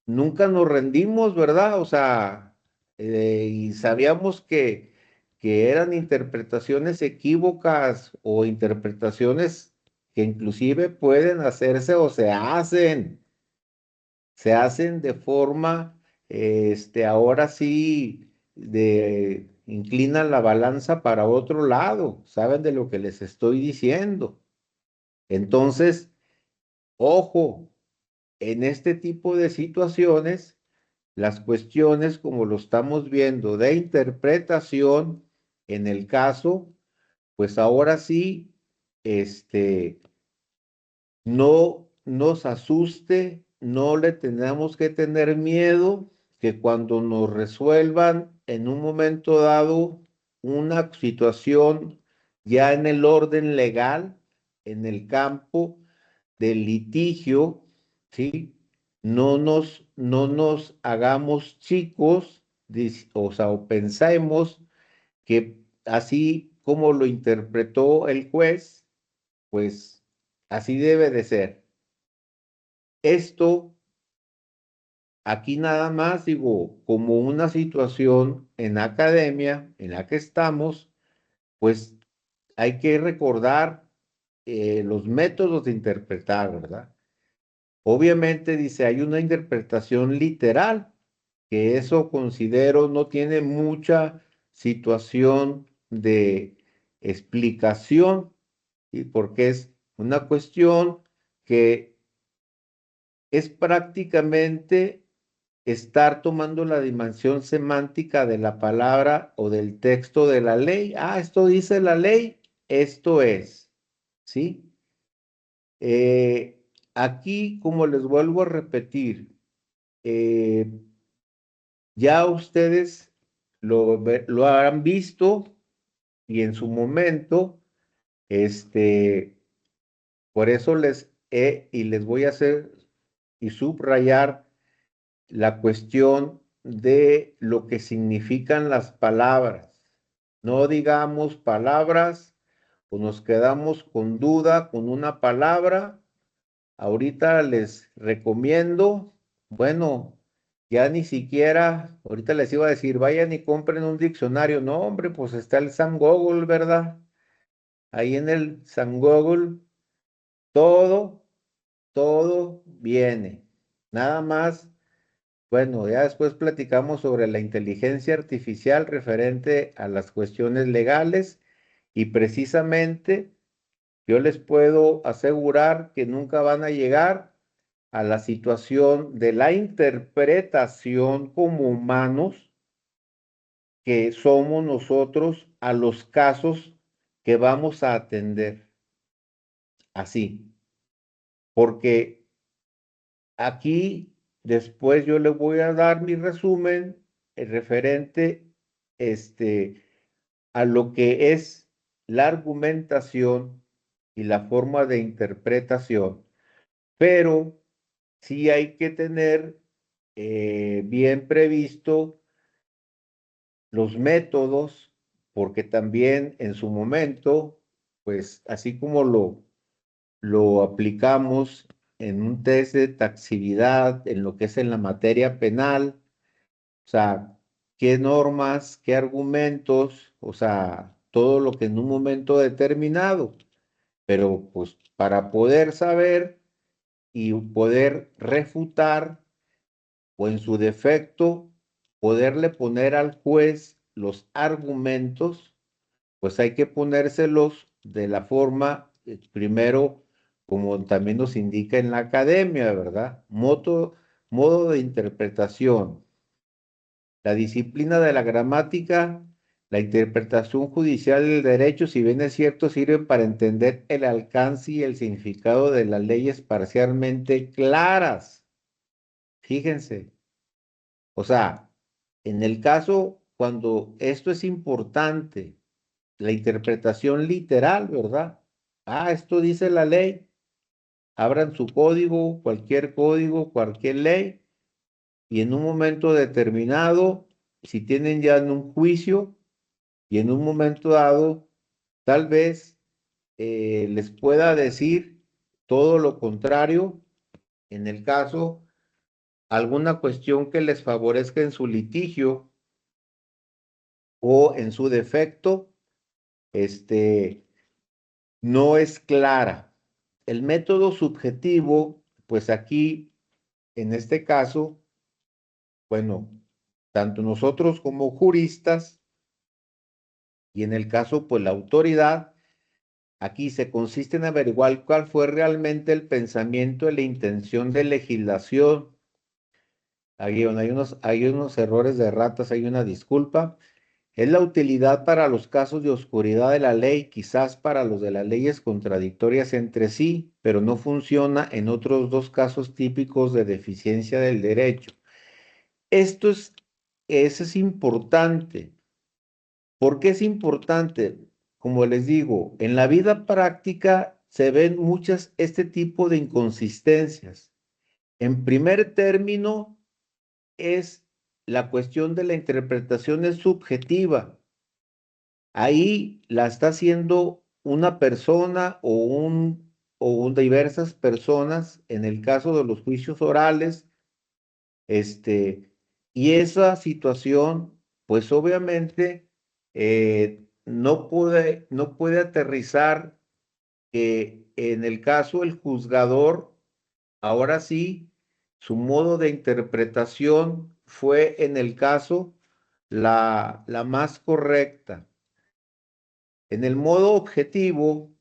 nunca nos rendimos, ¿verdad? O sea, y sabíamos que eran interpretaciones equívocas o interpretaciones que inclusive pueden hacerse o se hacen de forma, ahora sí, inclinan la balanza para otro lado, saben de lo que les estoy diciendo. Entonces, ojo, en este tipo de situaciones, las cuestiones, como lo estamos viendo, de interpretación, en el caso, pues ahora sí, no nos asuste, no le tenemos que tener miedo que cuando nos resuelvan en un momento dado una situación ya en el orden legal, en el campo del litigio, ¿sí? No nos hagamos chicos, o sea, o pensemos que así como lo interpretó el juez, pues así debe de ser. Esto, aquí nada más digo, como una situación en academia en la que estamos, pues hay que recordar los métodos de interpretar, ¿verdad? Obviamente dice, hay una interpretación literal, que eso considero no tiene mucha situación de explicación, y porque es una cuestión que es prácticamente estar tomando la dimensión semántica de la palabra o del texto de la ley. Ah, esto dice la ley, esto es, ¿sí? Aquí, como les vuelvo a repetir, eh, ya ustedes lo habrán visto y en su momento, por eso les voy a hacer y subrayar la cuestión de lo que significan las palabras. No digamos palabras o nos quedamos con duda con una palabra. Ahorita les recomiendo, bueno, ya ni siquiera, ahorita les iba a decir, vayan y compren un diccionario. No, hombre, pues está el San Google, ¿verdad? Ahí en el San Google, todo, todo viene. Nada más. Bueno, ya después platicamos sobre la inteligencia artificial referente a las cuestiones legales y precisamente yo les puedo asegurar que nunca van a llegar a la situación de la interpretación como humanos que somos nosotros a los casos que vamos a atender. Así, porque aquí después yo le voy a dar mi resumen referente a lo que es la argumentación y la forma de interpretación, pero sí hay que tener bien previsto los métodos, porque también en su momento, pues así como lo aplicamos en un test de taxividad, en lo que es en la materia penal, o sea, qué normas, qué argumentos, o sea, todo lo que en un momento determinado, pero pues para poder saber y poder refutar o en su defecto poderle poner al juez los argumentos, pues hay que ponérselos de la forma, primero, como también nos indica en la academia, ¿verdad? Modo de interpretación. La disciplina de la gramática, la interpretación judicial del derecho, si bien es cierto, sirven para entender el alcance y el significado de las leyes parcialmente claras. Fíjense, o sea, en el caso cuando esto es importante, la interpretación literal, ¿verdad? Ah, esto dice la ley. Abran su código, cualquier ley, y en un momento determinado, si tienen ya en un juicio y en un momento dado, tal vez les pueda decir todo lo contrario, en el caso, alguna cuestión que les favorezca en su litigio, o en su defecto, no es clara. El método subjetivo, pues aquí, en este caso, bueno, tanto nosotros como juristas, y en el caso, pues la autoridad, aquí se consiste en averiguar cuál fue realmente el pensamiento y la intención de legislación. Hay unos errores de ratas, hay una disculpa. Es la utilidad para los casos de oscuridad de la ley, quizás para los de las leyes contradictorias entre sí, pero no funciona en otros dos casos típicos de deficiencia del derecho. Eso es importante. ¿Por qué es importante? Como les digo, en la vida práctica se ven muchas este tipo de inconsistencias. En primer término, es la cuestión de la interpretación es subjetiva. Ahí la está haciendo una persona o diversas personas en el caso de los juicios orales, y esa situación, pues obviamente no puede aterrizar que en el caso el juzgador, ahora sí, su modo de interpretación fue en el caso la más correcta. En el modo objetivo,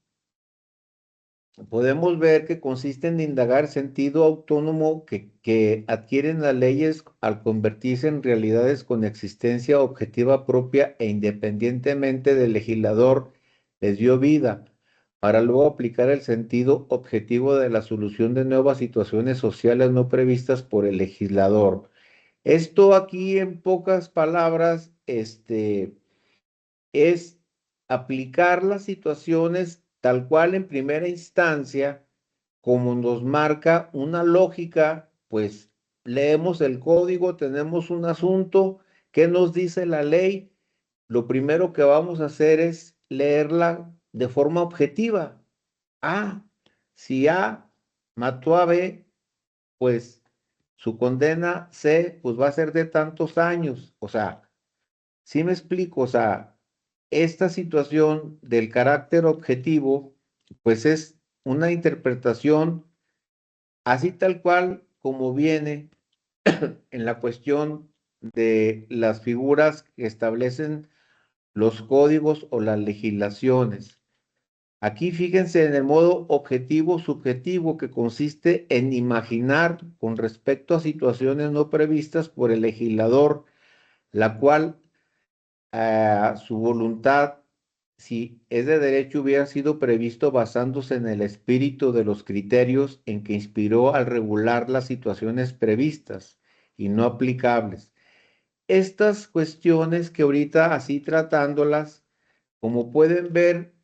podemos ver que consiste en indagar sentido autónomo que adquieren las leyes al convertirse en realidades con existencia objetiva propia e independientemente del legislador les dio vida, para luego aplicar el sentido objetivo de la solución de nuevas situaciones sociales no previstas por el legislador. Esto aquí, en pocas palabras, es aplicar las situaciones tal cual en primera instancia, como nos marca una lógica, pues leemos el código, tenemos un asunto, ¿qué nos dice la ley? Lo primero que vamos a hacer es leerla de forma objetiva. Ah, si A mató a B, pues su condena C, pues va a ser de tantos años. O sea, ¿sí me explico? O sea, esta situación del carácter objetivo, pues es una interpretación así tal cual como viene en la cuestión de las figuras que establecen los códigos o las legislaciones. Aquí fíjense en el modo objetivo subjetivo que consiste en imaginar con respecto a situaciones no previstas por el legislador, la cual su voluntad, si es de derecho, hubiera sido previsto basándose en el espíritu de los criterios en que inspiró al regular las situaciones previstas y no aplicables. Estas cuestiones que ahorita así tratándolas, como pueden ver,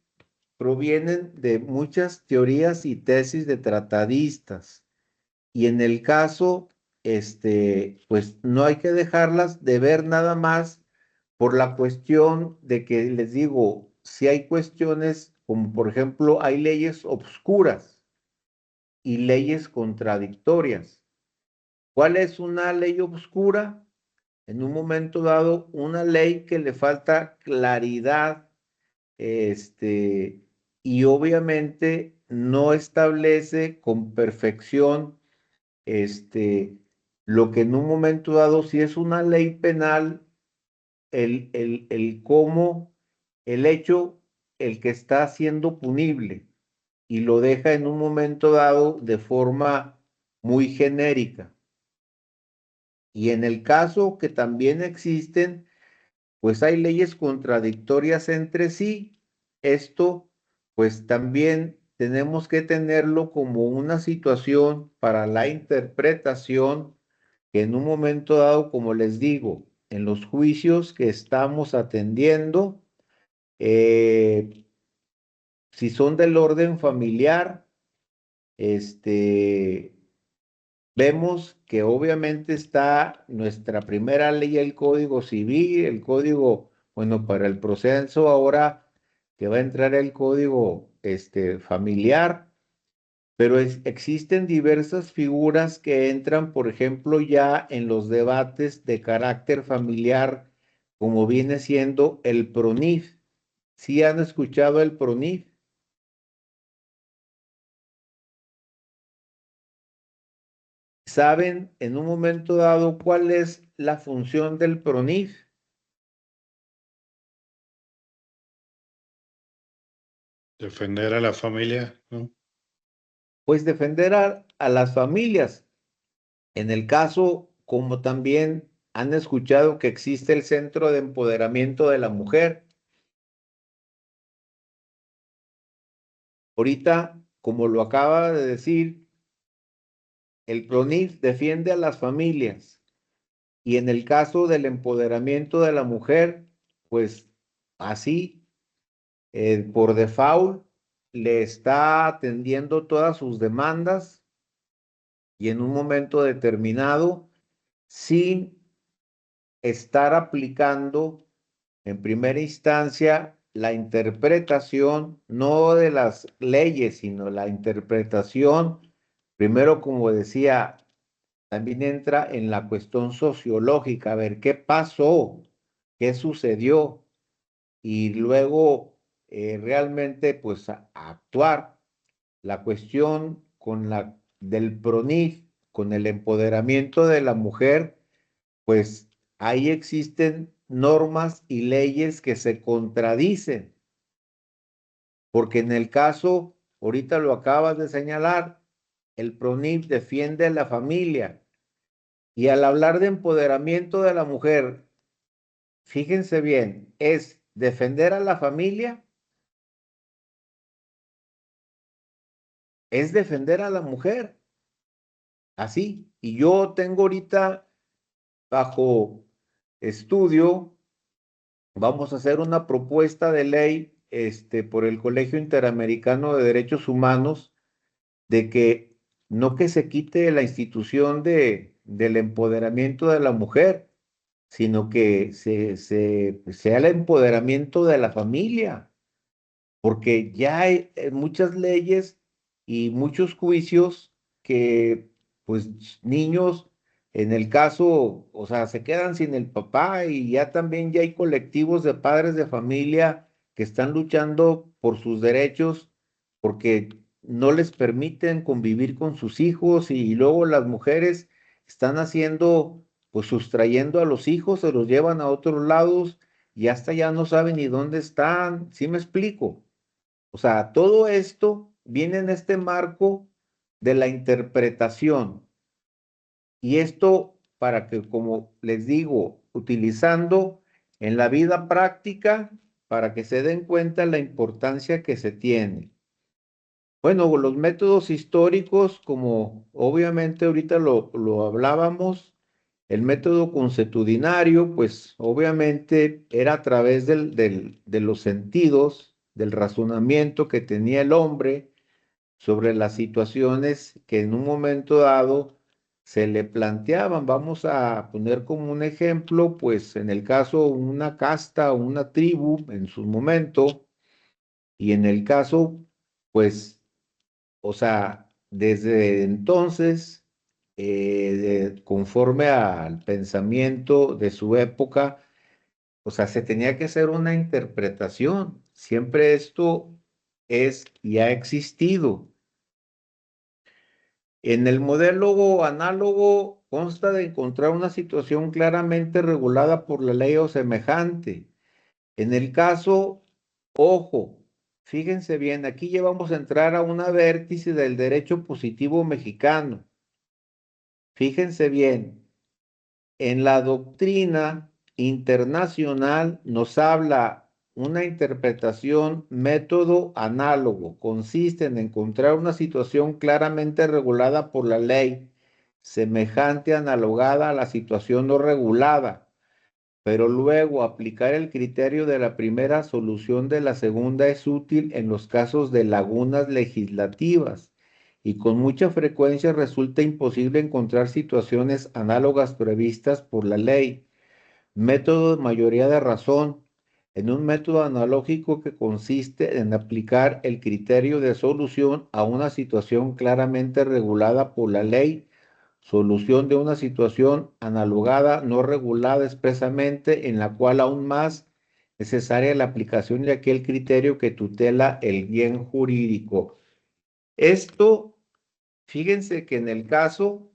provienen de muchas teorías y tesis de tratadistas. Y en el caso, pues no hay que dejarlas de ver nada más por la cuestión de que les digo, si hay cuestiones como por ejemplo hay leyes obscuras y leyes contradictorias. ¿Cuál es una ley obscura? En un momento dado, una ley que le falta claridad, y obviamente no establece con perfección, lo que en un momento dado, si es una ley penal, el cómo, el hecho, el que está siendo punible y lo deja en un momento dado de forma muy genérica. Y en el caso que también existen, pues hay leyes contradictorias entre sí. Esto, pues también tenemos que tenerlo como una situación para la interpretación que en un momento dado, como les digo, en los juicios que estamos atendiendo, si son del orden familiar, vemos que obviamente está nuestra primera ley, el Código Civil, el Código, bueno, para el proceso ahora que va a entrar el Código familiar, pero existen diversas figuras que entran, por ejemplo, ya en los debates de carácter familiar, como viene siendo el PRONIF. ¿Sí han escuchado el PRONIF? ¿Saben en un momento dado cuál es la función del PRONIF? Defender a la familia, ¿no? Pues defender a las familias. En el caso, como también han escuchado que existe el Centro de Empoderamiento de la Mujer. Ahorita, como lo acaba de decir, el PRONIF defiende a las familias y en el caso del empoderamiento de la mujer, pues así, por default, le está atendiendo todas sus demandas y en un momento determinado, sin estar aplicando en primera instancia la interpretación, no de las leyes, sino la interpretación, primero, como decía, también entra en la cuestión sociológica, a ver qué pasó, qué sucedió, y luego realmente pues a actuar. La cuestión con la del PRONIF, con el empoderamiento de la mujer, pues ahí existen normas y leyes que se contradicen, porque en el caso, ahorita lo acabas de señalar, el PRONIF defiende a la familia y al hablar de empoderamiento de la mujer, fíjense bien, es defender a la familia, es defender a la mujer, así. Y yo tengo ahorita bajo estudio, vamos a hacer una propuesta de ley por el Colegio Interamericano de Derechos Humanos de que no que se quite la institución del empoderamiento de la mujer, sino que sea el empoderamiento de la familia, porque ya hay muchas leyes y muchos juicios que, pues, niños, en el caso, o sea, se quedan sin el papá y ya también ya hay colectivos de padres de familia que están luchando por sus derechos porque no les permiten convivir con sus hijos y luego las mujeres están haciendo, pues, sustrayendo a los hijos, se los llevan a otros lados y hasta ya no saben ni dónde están. ¿Sí me explico? O sea, todo esto viene en este marco de la interpretación. Y esto para que, como les digo, utilizando en la vida práctica para que se den cuenta la importancia que se tiene. Bueno, los métodos históricos, como obviamente ahorita lo hablábamos, el método consuetudinario, pues obviamente era a través de los sentidos, del razonamiento que tenía el hombre sobre las situaciones que en un momento dado se le planteaban. Vamos a poner como un ejemplo, pues en el caso una casta o una tribu en su momento, y en el caso, pues, o sea, desde entonces, conforme al pensamiento de su época, o sea, se tenía que hacer una interpretación. Siempre esto es y ha existido. En el modelo análogo consta de encontrar una situación claramente regulada por la ley o semejante. En el caso, ojo, fíjense bien, aquí ya vamos a entrar a una vértice del derecho positivo mexicano. Fíjense bien, en la doctrina internacional nos habla una interpretación método análogo. Consiste en encontrar una situación claramente regulada por la ley, semejante, analogada a la situación no regulada, pero luego aplicar el criterio de la primera solución de la segunda es útil en los casos de lagunas legislativas y con mucha frecuencia resulta imposible encontrar situaciones análogas previstas por la ley. Método de mayoría de razón. En un método analógico que consiste en aplicar el criterio de solución a una situación claramente regulada por la ley, solución de una situación analogada, no regulada expresamente, en la cual aún más necesaria la aplicación de aquel criterio que tutela el bien jurídico. Esto, fíjense que en el caso,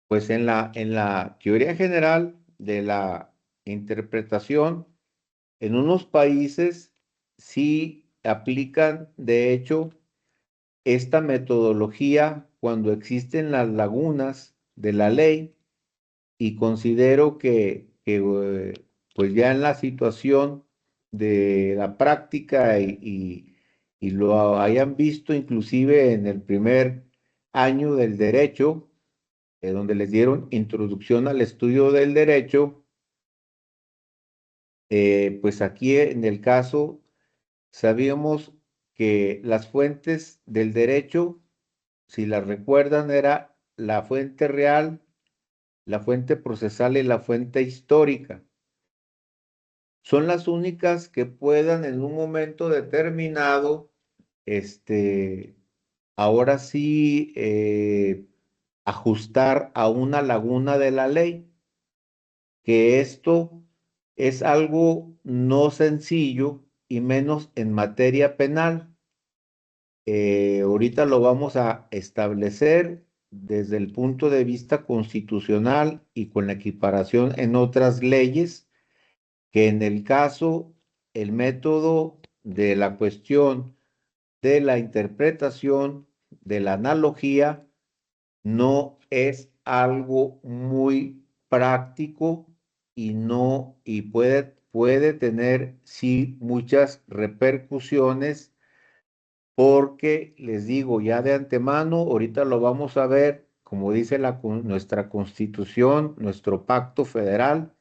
pues en la teoría general de la interpretación, en unos países sí aplican, de hecho, esta metodología cuando existen las lagunas de la ley, y considero que pues ya en la situación de la práctica y lo hayan visto inclusive en el primer año del derecho, donde les dieron introducción al estudio del derecho, pues aquí en el caso sabíamos que las fuentes del derecho, si las recuerdan, era la fuente real, la fuente procesal y la fuente histórica. Son las únicas que puedan en un momento determinado, ahora sí, ajustar a una laguna de la ley, que esto es algo no sencillo y menos en materia penal. Ahorita lo vamos a establecer desde el punto de vista constitucional y con la equiparación en otras leyes, que en el caso, el método de la cuestión de la interpretación de la analogía no es algo muy práctico y no, y puede tener sí muchas repercusiones, porque les digo ya de antemano, ahorita lo vamos a ver, como dice nuestra Constitución, nuestro pacto federal,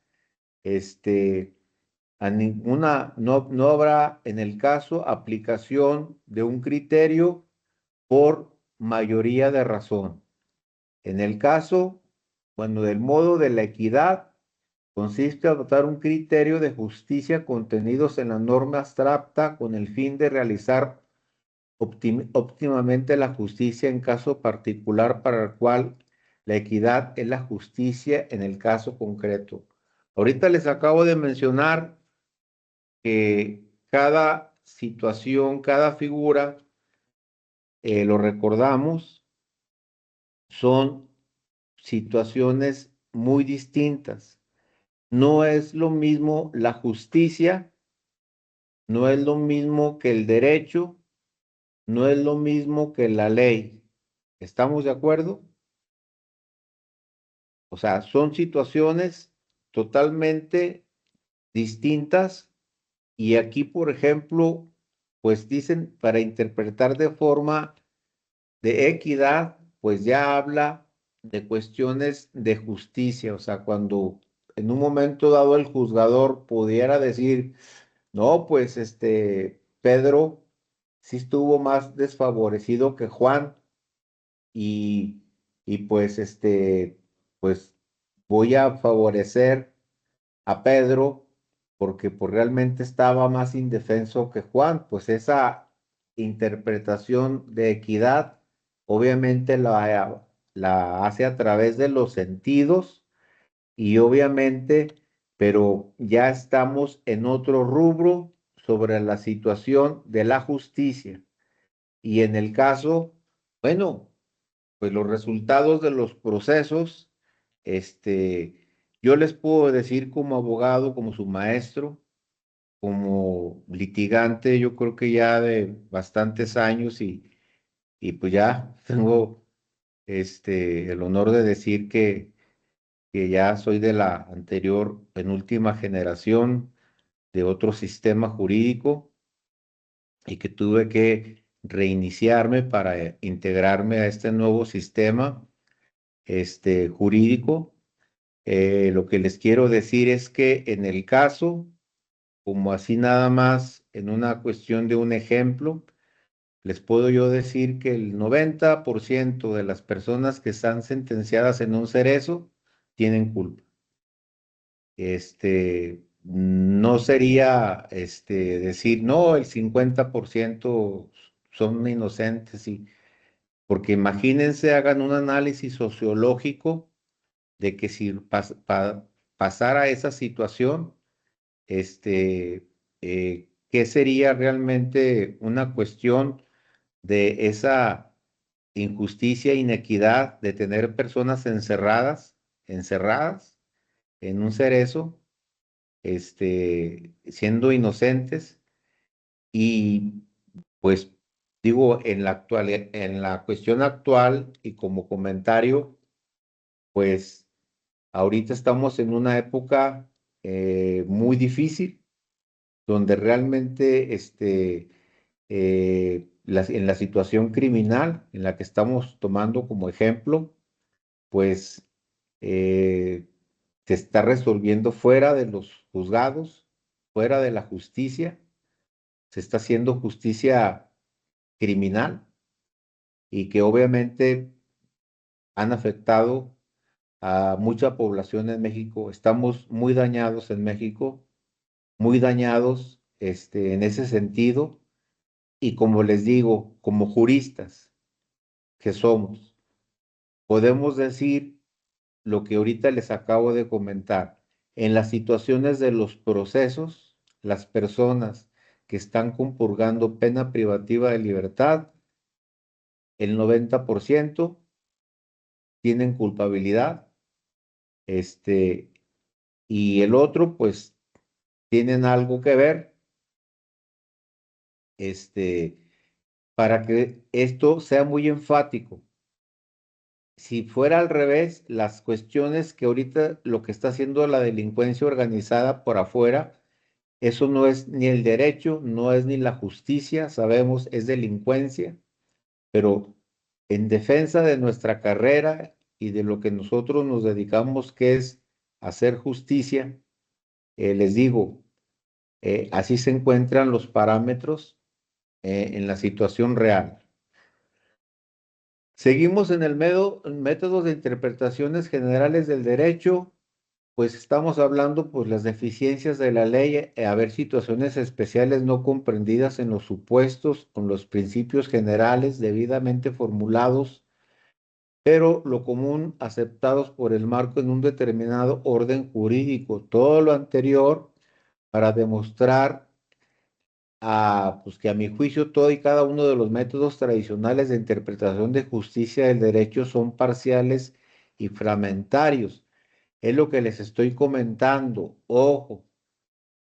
a ninguna, no habrá en el caso aplicación de un criterio por mayoría de razón. En el caso, cuando del modo de la equidad consiste en adoptar un criterio de justicia contenidos en la norma abstracta con el fin de realizar óptimamente la justicia en caso particular para el cual la equidad es la justicia en el caso concreto. Ahorita les acabo de mencionar que cada situación, cada figura, lo recordamos, son situaciones muy distintas. No es lo mismo la justicia, no es lo mismo que el derecho, no es lo mismo que la ley. ¿Estamos de acuerdo? O sea, son situaciones totalmente distintas, y aquí, por ejemplo, pues dicen para interpretar de forma de equidad, pues ya habla de cuestiones de justicia, o sea, cuando en un momento dado el juzgador pudiera decir, no, pues Pedro sí estuvo más desfavorecido que Juan, y, y pues pues voy a favorecer a Pedro porque pues realmente estaba más indefenso que Juan. Pues esa interpretación de equidad obviamente la hace a través de los sentidos, y obviamente, pero ya estamos en otro rubro sobre la situación de la justicia. Y en el caso, bueno, pues los resultados de los procesos, yo les puedo decir como abogado, como su maestro, como litigante, yo creo que ya de bastantes años, y pues ya tengo el honor de decir que ya soy de la anterior, penúltima generación de otro sistema jurídico, y que tuve que reiniciarme para integrarme a este nuevo sistema jurídico. Lo que les quiero decir es que en el caso, como así nada más en una cuestión de un ejemplo, les puedo yo decir que el 90% de las personas que están sentenciadas en un cerezo tienen culpa. No sería decir, no, el 50% son inocentes, y Porque imagínense, hagan un análisis sociológico de que si pasara esa situación, ¿qué sería realmente una cuestión de esa injusticia, inequidad de tener personas encerradas en un cerezo, siendo inocentes? Y pues digo, en la cuestión actual y como comentario, pues ahorita estamos en una época muy difícil, donde realmente en la situación criminal en la que estamos tomando como ejemplo, pues eh, se está resolviendo fuera de los juzgados, fuera de la justicia, se está haciendo justicia criminal y que obviamente han afectado a mucha población en México. Estamos muy dañados en México, muy dañados en ese sentido. Y como les digo, como juristas que somos, podemos decir lo que ahorita les acabo de comentar. En las situaciones de los procesos, las personas que están compurgando pena privativa de libertad, el 90% tienen culpabilidad, y el otro, pues, tienen algo que ver, para que esto sea muy enfático. Si fuera al revés, las cuestiones que ahorita lo que está haciendo la delincuencia organizada por afuera, eso no es ni el derecho, no es ni la justicia, sabemos, es delincuencia, pero en defensa de nuestra carrera y de lo que nosotros nos dedicamos, que es hacer justicia, les digo, así se encuentran los parámetros en la situación real. Seguimos en el método de interpretaciones generales del derecho, pues estamos hablando pues las deficiencias de la ley, haber situaciones especiales no comprendidas en los supuestos con los principios generales debidamente formulados, pero lo común aceptados por el marco en un determinado orden jurídico. Todo lo anterior para demostrar pues que a mi juicio todo y cada uno de los métodos tradicionales de interpretación de justicia del derecho son parciales y fragmentarios. Es lo que les estoy comentando. Ojo,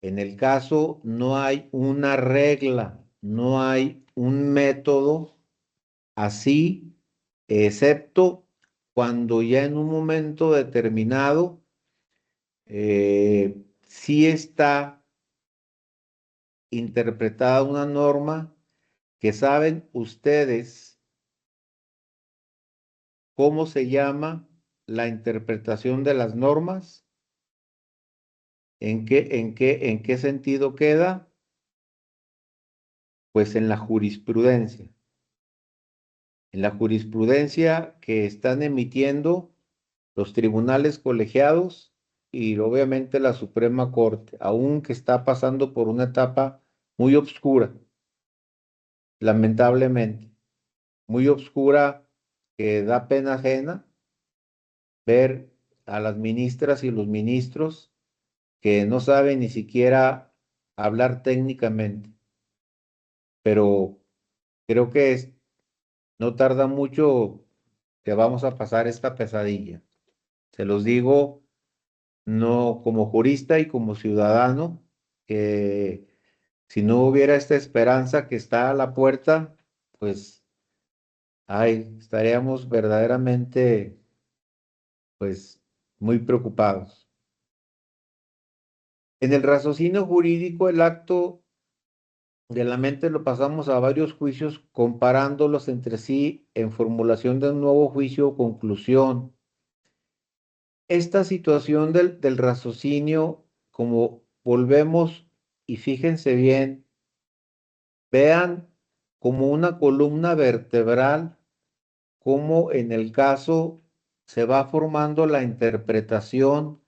en el caso no hay una regla, no hay un método así, excepto cuando ya en un momento determinado sí está interpretada una norma que saben ustedes cómo se llama la interpretación de las normas, en qué sentido queda, pues en la jurisprudencia. En la jurisprudencia que están emitiendo los tribunales colegiados y obviamente la Suprema Corte, aunque está pasando por una etapa muy oscura, lamentablemente, muy oscura, que da pena ajena ver a las ministras y los ministros que no saben ni siquiera hablar técnicamente, pero creo que no tarda mucho que vamos a pasar esta pesadilla. Se los digo no como jurista y como ciudadano, que si no hubiera esta esperanza que está a la puerta, pues estaríamos verdaderamente pues muy preocupados. En el raciocinio jurídico, el acto de la mente lo pasamos a varios juicios comparándolos entre sí en formulación de un nuevo juicio o conclusión. Esta situación del raciocinio, como volvemos, y fíjense bien, vean como una columna vertebral, como en el caso se va formando la interpretación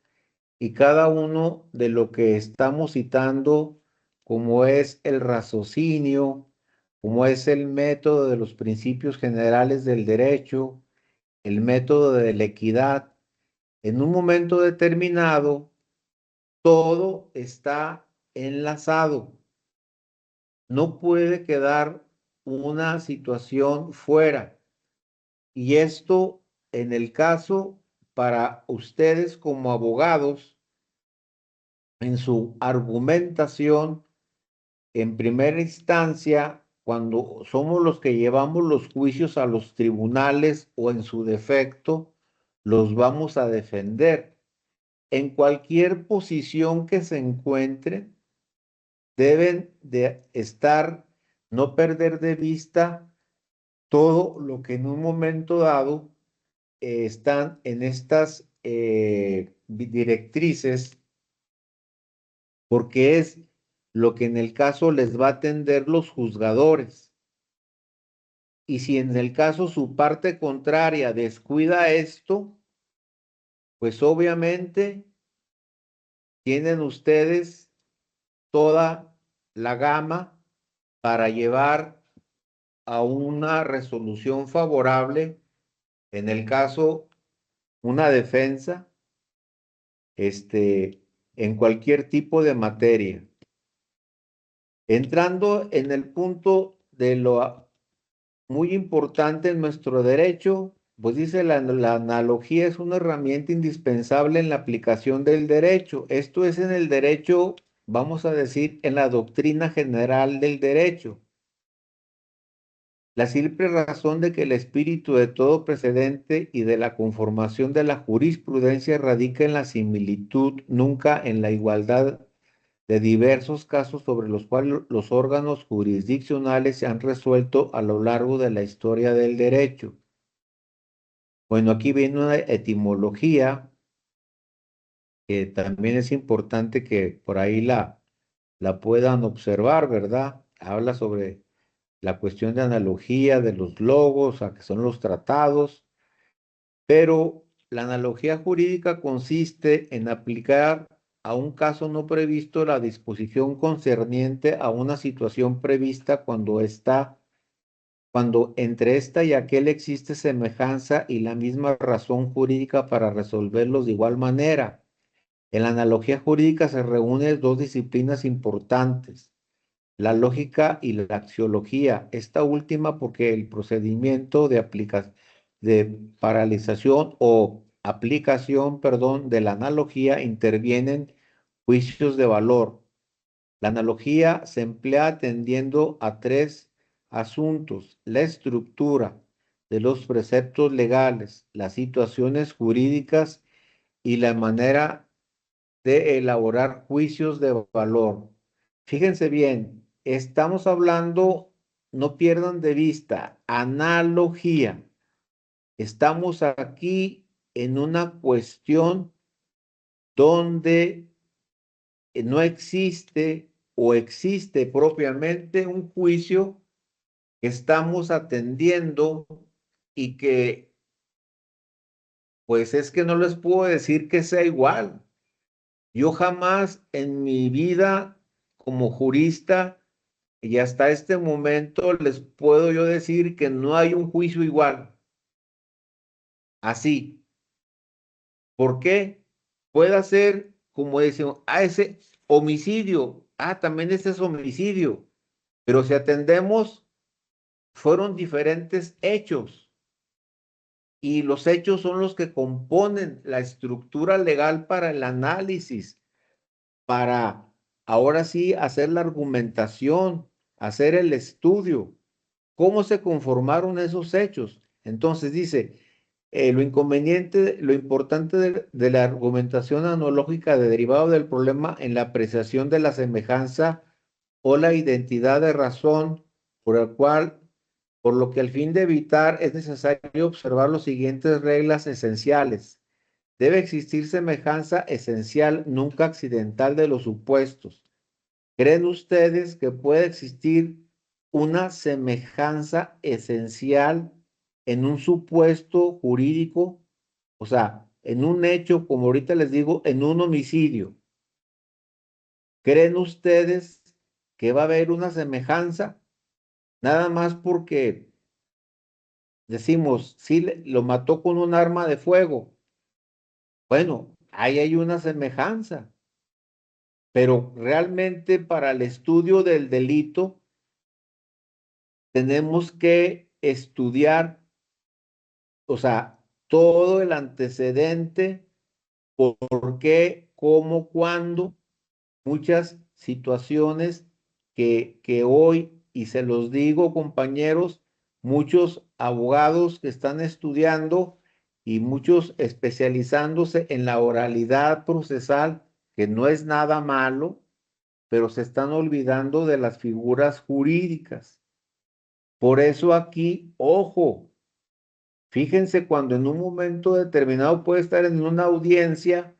y cada uno de lo que estamos citando, como es el raciocinio, como es el método de los principios generales del derecho, el método de la equidad. En un momento determinado, todo está enlazado. No puede quedar una situación fuera. Y esto, en el caso para ustedes como abogados, en su argumentación, en primera instancia, cuando somos los que llevamos los juicios a los tribunales o en su defecto, los vamos a defender. En cualquier posición que se encuentren, deben de estar, no perder de vista todo lo que en un momento dado están en estas directrices, porque es lo que en el caso les va a atender los juzgadores. Y si en el caso su parte contraria descuida esto, pues obviamente tienen ustedes toda la gama para llevar a una resolución favorable, en el caso, una defensa, en cualquier tipo de materia. Entrando en el punto de lo muy importante en nuestro derecho, pues dice la analogía es una herramienta indispensable en la aplicación del derecho. Esto es en el derecho, vamos a decir, en la doctrina general del derecho. La simple razón de que el espíritu de todo precedente y de la conformación de la jurisprudencia radica en la similitud, nunca en la igualdad de diversos casos sobre los cuales los órganos jurisdiccionales se han resuelto a lo largo de la historia del derecho. Bueno, aquí viene una etimología que también es importante que por ahí la puedan observar, ¿verdad? Habla sobre la cuestión de analogía de los logos, a que son los tratados, pero la analogía jurídica consiste en aplicar a un caso no previsto la disposición concerniente a una situación prevista cuando entre esta y aquel existe semejanza y la misma razón jurídica para resolverlos de igual manera. En la analogía jurídica se reúnen dos disciplinas importantes, la lógica y la axiología. Esta última porque el procedimiento de paralización o aplicación, perdón, de la analogía intervienen juicios de valor. La analogía se emplea atendiendo a tres asuntos: la estructura de los preceptos legales, las situaciones jurídicas y la manera de elaborar juicios de valor. Fíjense bien, estamos hablando, no pierdan de vista, analogía. Estamos aquí en una cuestión donde no existe o existe propiamente un juicio que estamos atendiendo y que, pues es que no les puedo decir que sea igual. Yo jamás en mi vida como jurista y hasta este momento les puedo yo decir que no hay un juicio igual. Así. ¿Por qué? Puede ser, como decimos, ese homicidio, también ese es homicidio, pero si atendemos, fueron diferentes hechos y los hechos son los que componen la estructura legal para el análisis, para ahora sí hacer la argumentación, hacer el estudio, cómo se conformaron esos hechos. Entonces dice, lo importante de la argumentación analógica de derivado del problema en la apreciación de la semejanza o la identidad de razón por lo que al fin de evitar es necesario observar las siguientes reglas esenciales. Debe existir semejanza esencial, nunca accidental de los supuestos. ¿Creen ustedes que puede existir una semejanza esencial en un supuesto jurídico? O sea, en un hecho, como ahorita les digo, en un homicidio. ¿Creen ustedes que va a haber una semejanza? nada más porque decimos, sí, lo mató con un arma de fuego. Bueno, ahí hay una semejanza, pero realmente para el estudio del delito tenemos que estudiar, o sea, todo el antecedente, por qué, cómo, cuándo, muchas situaciones que hoy, y se los digo, compañeros, muchos abogados que están estudiando y muchos especializándose en la oralidad procesal, que no es nada malo, pero se están olvidando de las figuras jurídicas. Por eso aquí, ojo, fíjense cuando en un momento determinado puede estar en una audiencia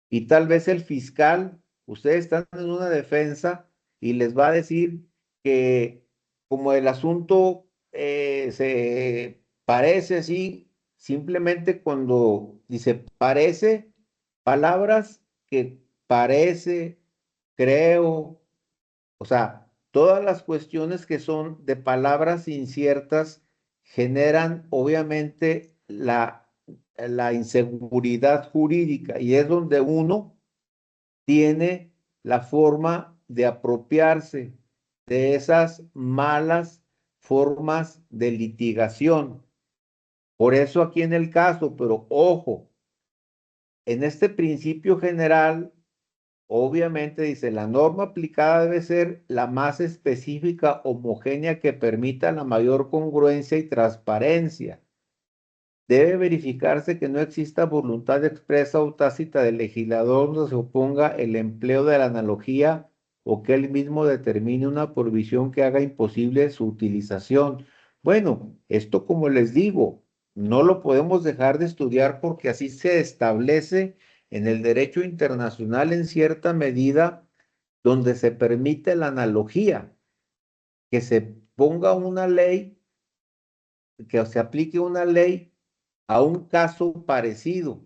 y tal vez el fiscal, ustedes están en una defensa y les va a decir que como el asunto se parece así, simplemente cuando dice parece, palabras que parece, creo, o sea, todas las cuestiones que son de palabras inciertas generan obviamente la inseguridad jurídica y es donde uno tiene la forma de apropiarse de esas malas formas de litigación. Por eso aquí en el caso, pero ojo, en este principio general, obviamente dice, la norma aplicada debe ser la más específica, homogénea, que permita la mayor congruencia y transparencia. Debe verificarse que no exista voluntad expresa o tácita del legislador donde se oponga el empleo de la analogía o que él mismo determine una provisión que haga imposible su utilización. Bueno, esto como les digo, no lo podemos dejar de estudiar porque así se establece en el derecho internacional en cierta medida donde se permite la analogía, que se ponga una ley, que se aplique una ley a un caso parecido.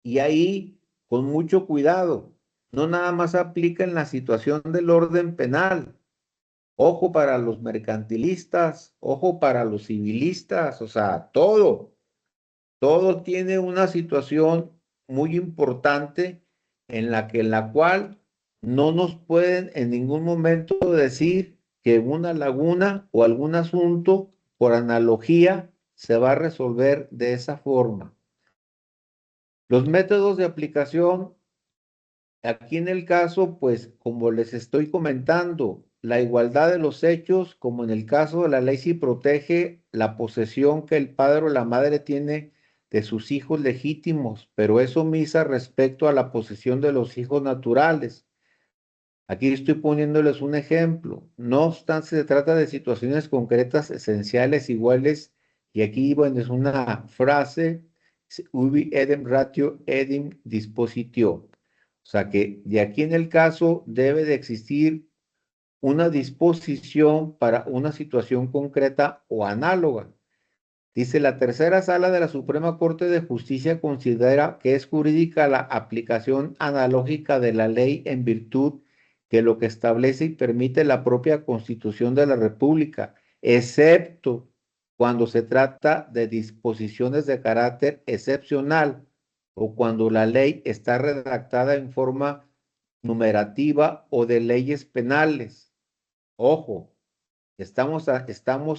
Y ahí, con mucho cuidado, no nada más aplica en la situación del orden penal. Ojo para los mercantilistas, ojo para los civilistas, o sea, todo tiene una situación muy importante en la cual no nos pueden en ningún momento decir que una laguna o algún asunto, por analogía, se va a resolver de esa forma. Los métodos de aplicación, aquí en el caso, pues como les estoy comentando, la igualdad de los hechos, como en el caso de la ley, sí protege la posesión que el padre o la madre tiene de sus hijos legítimos, pero es omisa respecto a la posesión de los hijos naturales. Aquí estoy poniéndoles un ejemplo. No obstante, se trata de situaciones concretas, esenciales, iguales, y aquí, bueno, es una frase, ubi edem ratio edem dispositio. O sea que de aquí en el caso debe de existir una disposición para una situación concreta o análoga. Dice, la tercera sala de la Suprema Corte de Justicia considera que es jurídica la aplicación analógica de la ley en virtud de lo que establece y permite la propia Constitución de la República, excepto cuando se trata de disposiciones de carácter excepcional o cuando la ley está redactada en forma numerativa o de leyes penales. Ojo, estamos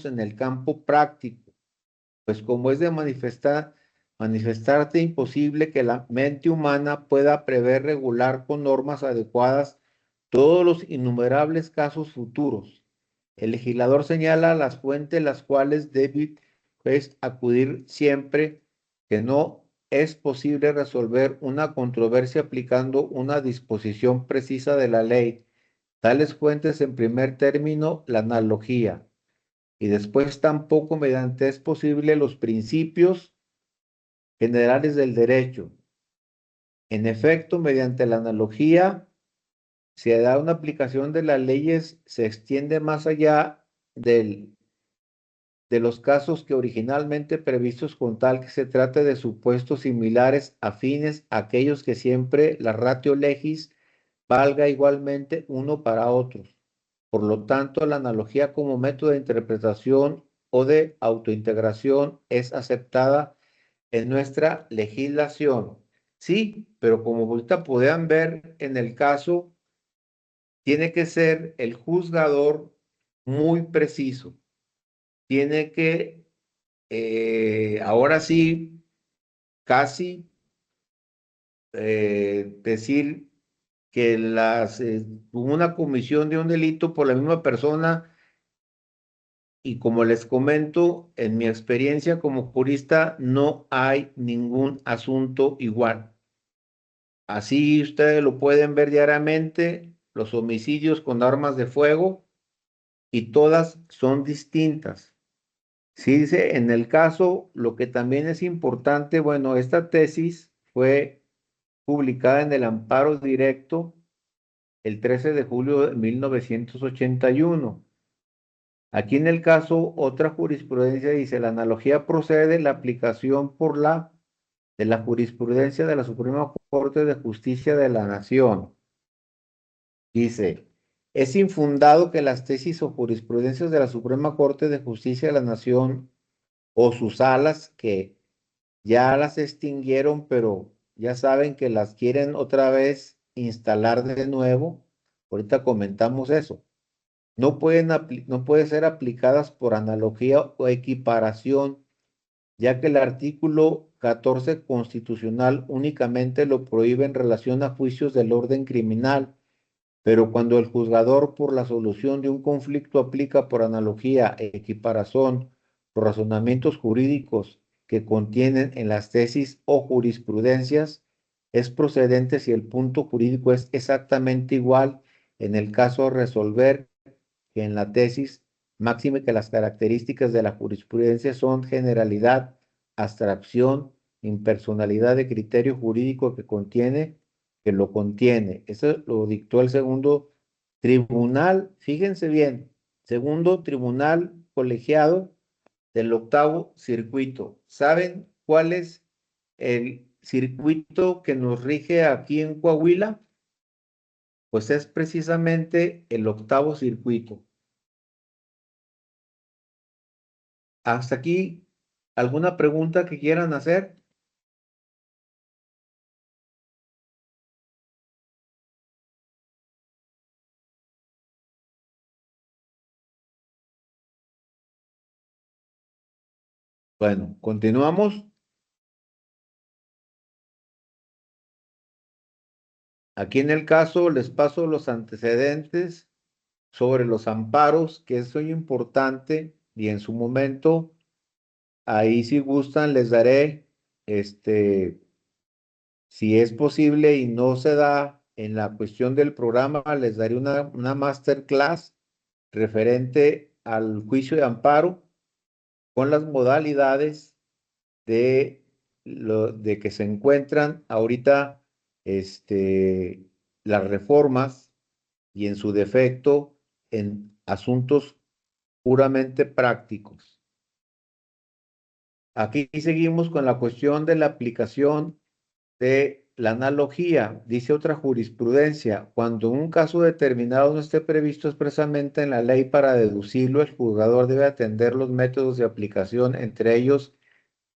en el campo práctico. Pues como es de manifestarte imposible que la mente humana pueda prever regular con normas adecuadas todos los innumerables casos futuros. El legislador señala las fuentes las cuales debe pues, acudir siempre que no es posible resolver una controversia aplicando una disposición precisa de la ley. Tales fuentes, en primer término, la analogía y después tampoco mediante es posible los principios generales del derecho. En efecto, mediante la analogía, se da una aplicación de las leyes, se extiende más allá de los casos que originalmente previstos con tal que se trate de supuestos similares afines a aquellos que siempre la ratio legis valga igualmente uno para otros. Por lo tanto, la analogía como método de interpretación o de autointegración es aceptada en nuestra legislación. Sí, pero como ahorita podían ver en el caso, tiene que ser el juzgador muy preciso. Tiene que, ahora sí, casi decir que una comisión de un delito por la misma persona, y como les comento, en mi experiencia como jurista, no hay ningún asunto igual. Así ustedes lo pueden ver diariamente, los homicidios con armas de fuego, y todas son distintas. Sí, dice, en el caso, lo que también es importante, bueno, esta tesis fue publicada en el Amparo Directo el 13 de julio de 1981. Aquí en el caso, otra jurisprudencia dice, la analogía procede de la aplicación de la jurisprudencia de la Suprema Corte de Justicia de la Nación. Dice, es infundado que las tesis o jurisprudencias de la Suprema Corte de Justicia de la Nación o sus salas, que ya las extinguieron, pero ya saben que las quieren otra vez instalar de nuevo. Ahorita comentamos eso. No pueden ser aplicadas por analogía o equiparación, ya que el artículo 14 constitucional únicamente lo prohíbe en relación a juicios del orden criminal, pero cuando el juzgador por la solución de un conflicto aplica por analogía, equiparación, por razonamientos jurídicos que contienen en las tesis o jurisprudencias, es procedente si el punto jurídico es exactamente igual en el caso de resolver que en la tesis, máxime que las características de la jurisprudencia son generalidad, abstracción, impersonalidad de criterio jurídico que lo contiene. Eso lo dictó el segundo tribunal, fíjense bien, segundo tribunal colegiado del octavo circuito. ¿Saben cuál es el circuito que nos rige aquí en Coahuila? Pues es precisamente el octavo circuito. Hasta aquí, ¿alguna pregunta que quieran hacer? Bueno, continuamos. Aquí en el caso les paso los antecedentes sobre los amparos, que es muy importante, y en su momento, ahí si gustan, les daré, si es posible y no se da en la cuestión del programa, les daré una masterclass referente al juicio de amparo con las modalidades de que se encuentran ahorita las reformas y en su defecto en asuntos puramente prácticos. Aquí seguimos con la cuestión de la aplicación de la analogía. Dice otra jurisprudencia, cuando un caso determinado no esté previsto expresamente en la ley para deducirlo, el juzgador debe atender los métodos de aplicación, entre ellos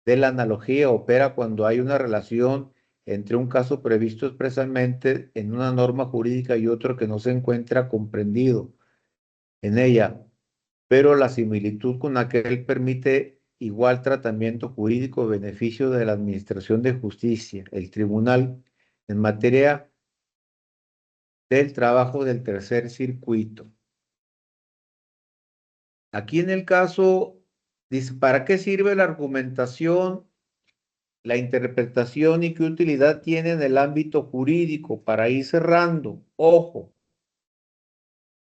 de la analogía opera cuando hay una relación entre un caso previsto expresamente en una norma jurídica y otro que no se encuentra comprendido en ella, pero la similitud con aquel permite igual tratamiento jurídico beneficio de la administración de justicia, el tribunal en materia del trabajo del tercer circuito. Aquí en el caso dice, ¿para qué sirve la argumentación, la interpretación y qué utilidad tiene en el ámbito jurídico? Para ir cerrando, ojo,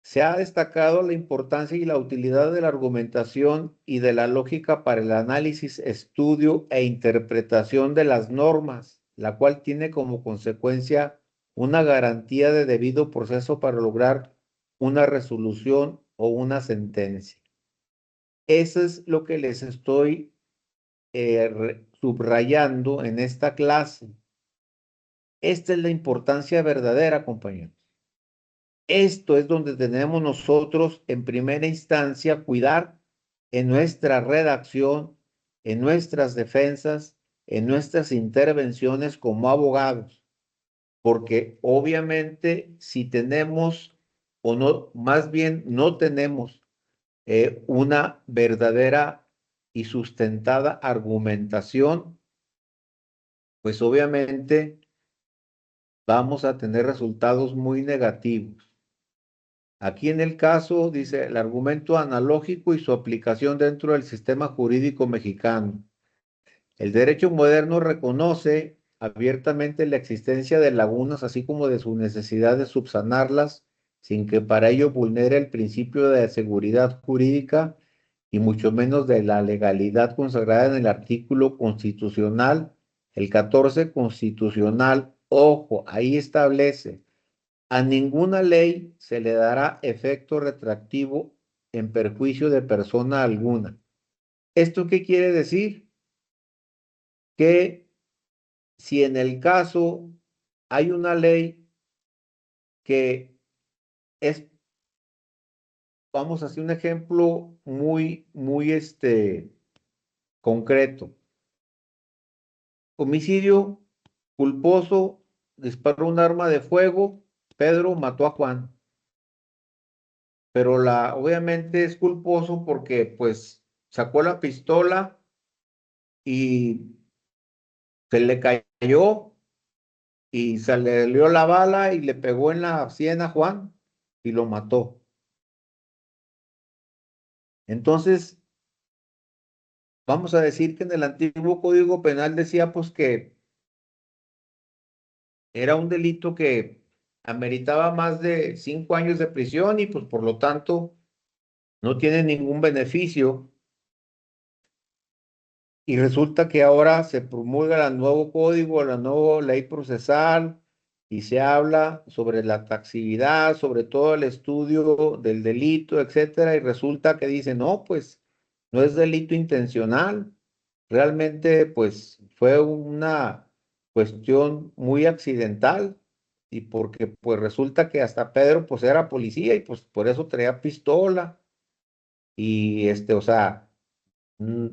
se ha destacado la importancia y la utilidad de la argumentación y de la lógica para el análisis, estudio e interpretación de las normas, la cual tiene como consecuencia una garantía de debido proceso para lograr una resolución o una sentencia. Eso es lo que les estoy subrayando en esta clase. Esta es la importancia verdadera, compañeros. Esto es donde tenemos nosotros en primera instancia cuidar en nuestra redacción, en nuestras defensas, en nuestras intervenciones como abogados, porque obviamente si tenemos o no, más bien no tenemos una verdadera y sustentada argumentación, pues obviamente vamos a tener resultados muy negativos. Aquí en el caso dice el argumento analógico y su aplicación dentro del sistema jurídico mexicano. El derecho moderno reconoce abiertamente la existencia de lagunas, así como de su necesidad de subsanarlas, sin que para ello vulnere el principio de seguridad jurídica y mucho menos de la legalidad consagrada en el artículo constitucional, el 14 constitucional. Ojo, ahí establece: a ninguna ley se le dará efecto retroactivo en perjuicio de persona alguna. ¿Esto qué quiere decir? Que si en el caso hay una ley que es, vamos a hacer un ejemplo muy concreto. Homicidio culposo, disparó un arma de fuego, Pedro mató a Juan. Pero obviamente es culposo porque pues sacó la pistola y se le cayó y se le dio la bala y le pegó en la sien a Juan y lo mató. Entonces, vamos a decir que en el antiguo Código Penal decía pues que era un delito que ameritaba más de 5 años de prisión y pues por lo tanto no tiene ningún beneficio. Y resulta que ahora se promulga el nuevo código, la nueva ley procesal, y se habla sobre la taxatividad, sobre todo el estudio del delito, etcétera, y resulta que dice, no, pues no es delito intencional. Realmente, pues fue una cuestión muy accidental, y porque pues resulta que hasta Pedro pues era policía y pues por eso traía pistola, y o sea, mm,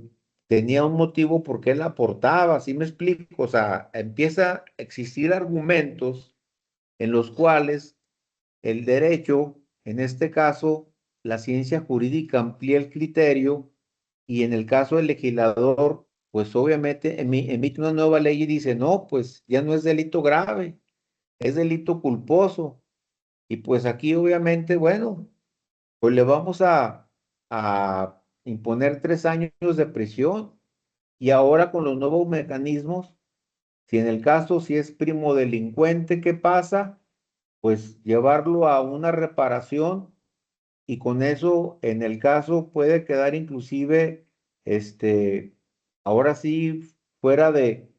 tenía un motivo por qué la aportaba, ¿sí me explico? O sea, empieza a existir argumentos en los cuales el derecho, en este caso, la ciencia jurídica amplía el criterio y en el caso del legislador, pues obviamente emite una nueva ley y dice, no, pues ya no es delito grave, es delito culposo. Y pues aquí obviamente, bueno, pues le vamos a imponer 3 años de prisión. Y ahora con los nuevos mecanismos, si en el caso, si es primo delincuente, ¿qué pasa? Pues llevarlo a una reparación y con eso, en el caso, puede quedar inclusive, ahora sí, fuera de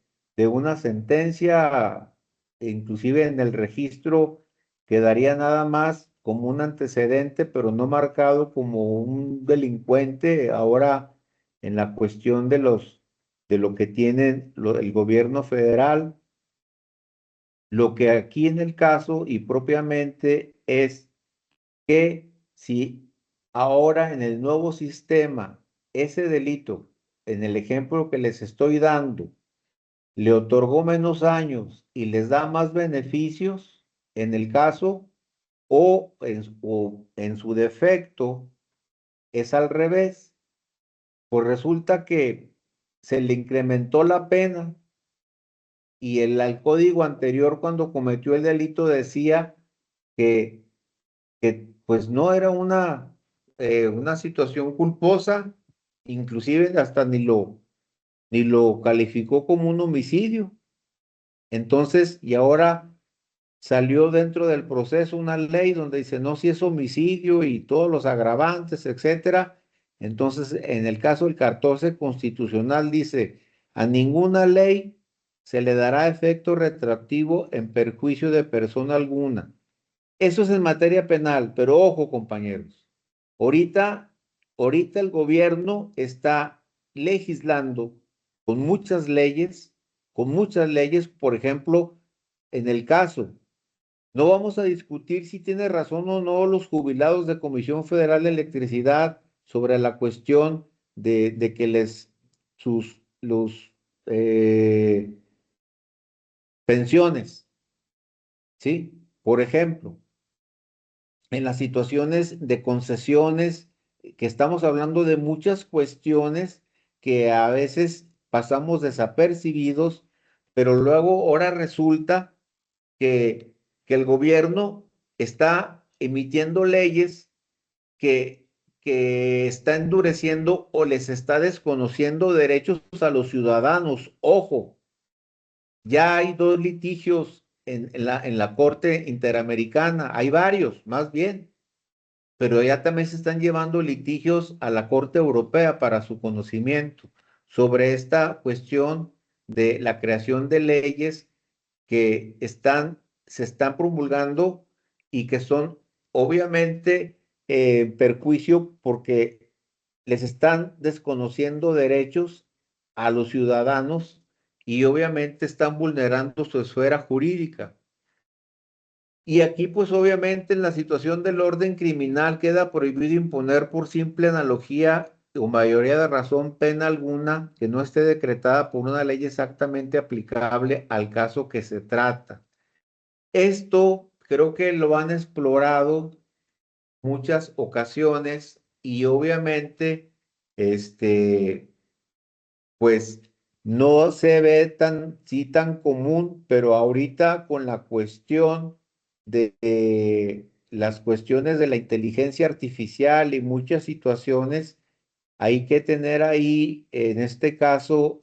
una sentencia, inclusive en el registro, quedaría nada más como un antecedente, pero no marcado como un delincuente. Ahora, en la cuestión de lo que tiene el gobierno federal, lo que aquí en el caso y propiamente es que si ahora en el nuevo sistema ese delito, en el ejemplo que les estoy dando, le otorgó menos años y les da más beneficios en el caso, o en su defecto es al revés, pues resulta que se le incrementó la pena y el código anterior cuando cometió el delito decía que pues no era una situación culposa, inclusive hasta ni lo calificó como un homicidio. Entonces, y ahora salió dentro del proceso una ley donde dice, no, si es homicidio y todos los agravantes, etcétera. Entonces, en el caso del 14 constitucional dice, a ninguna ley se le dará efecto retroactivo en perjuicio de persona alguna. Eso es en materia penal, pero ojo, compañeros, ahorita, ahorita el gobierno está legislando con muchas leyes, por ejemplo, en el caso No vamos a discutir si tiene razón o no los jubilados de Comisión Federal de Electricidad sobre la cuestión de que los pensiones, ¿sí? Por ejemplo, en las situaciones de concesiones, que estamos hablando de muchas cuestiones que a veces pasamos desapercibidos, pero luego ahora resulta que, que el gobierno está emitiendo leyes que está endureciendo o les está desconociendo derechos a los ciudadanos. Ojo, ya hay dos litigios en la Corte Interamericana, hay varios, más bien, pero ya también se están llevando litigios a la Corte Europea para su conocimiento sobre esta cuestión de la creación de leyes que se están promulgando y que son obviamente perjuicio porque les están desconociendo derechos a los ciudadanos y obviamente están vulnerando su esfera jurídica. Y aquí, pues obviamente en la situación del orden criminal queda prohibido imponer por simple analogía o mayoría de razón pena alguna que no esté decretada por una ley exactamente aplicable al caso que se trata. Esto creo que lo han explorado muchas ocasiones y obviamente, pues no se ve tan común, pero ahorita con la cuestión de las cuestiones de la inteligencia artificial y muchas situaciones, hay que tener ahí, en este caso,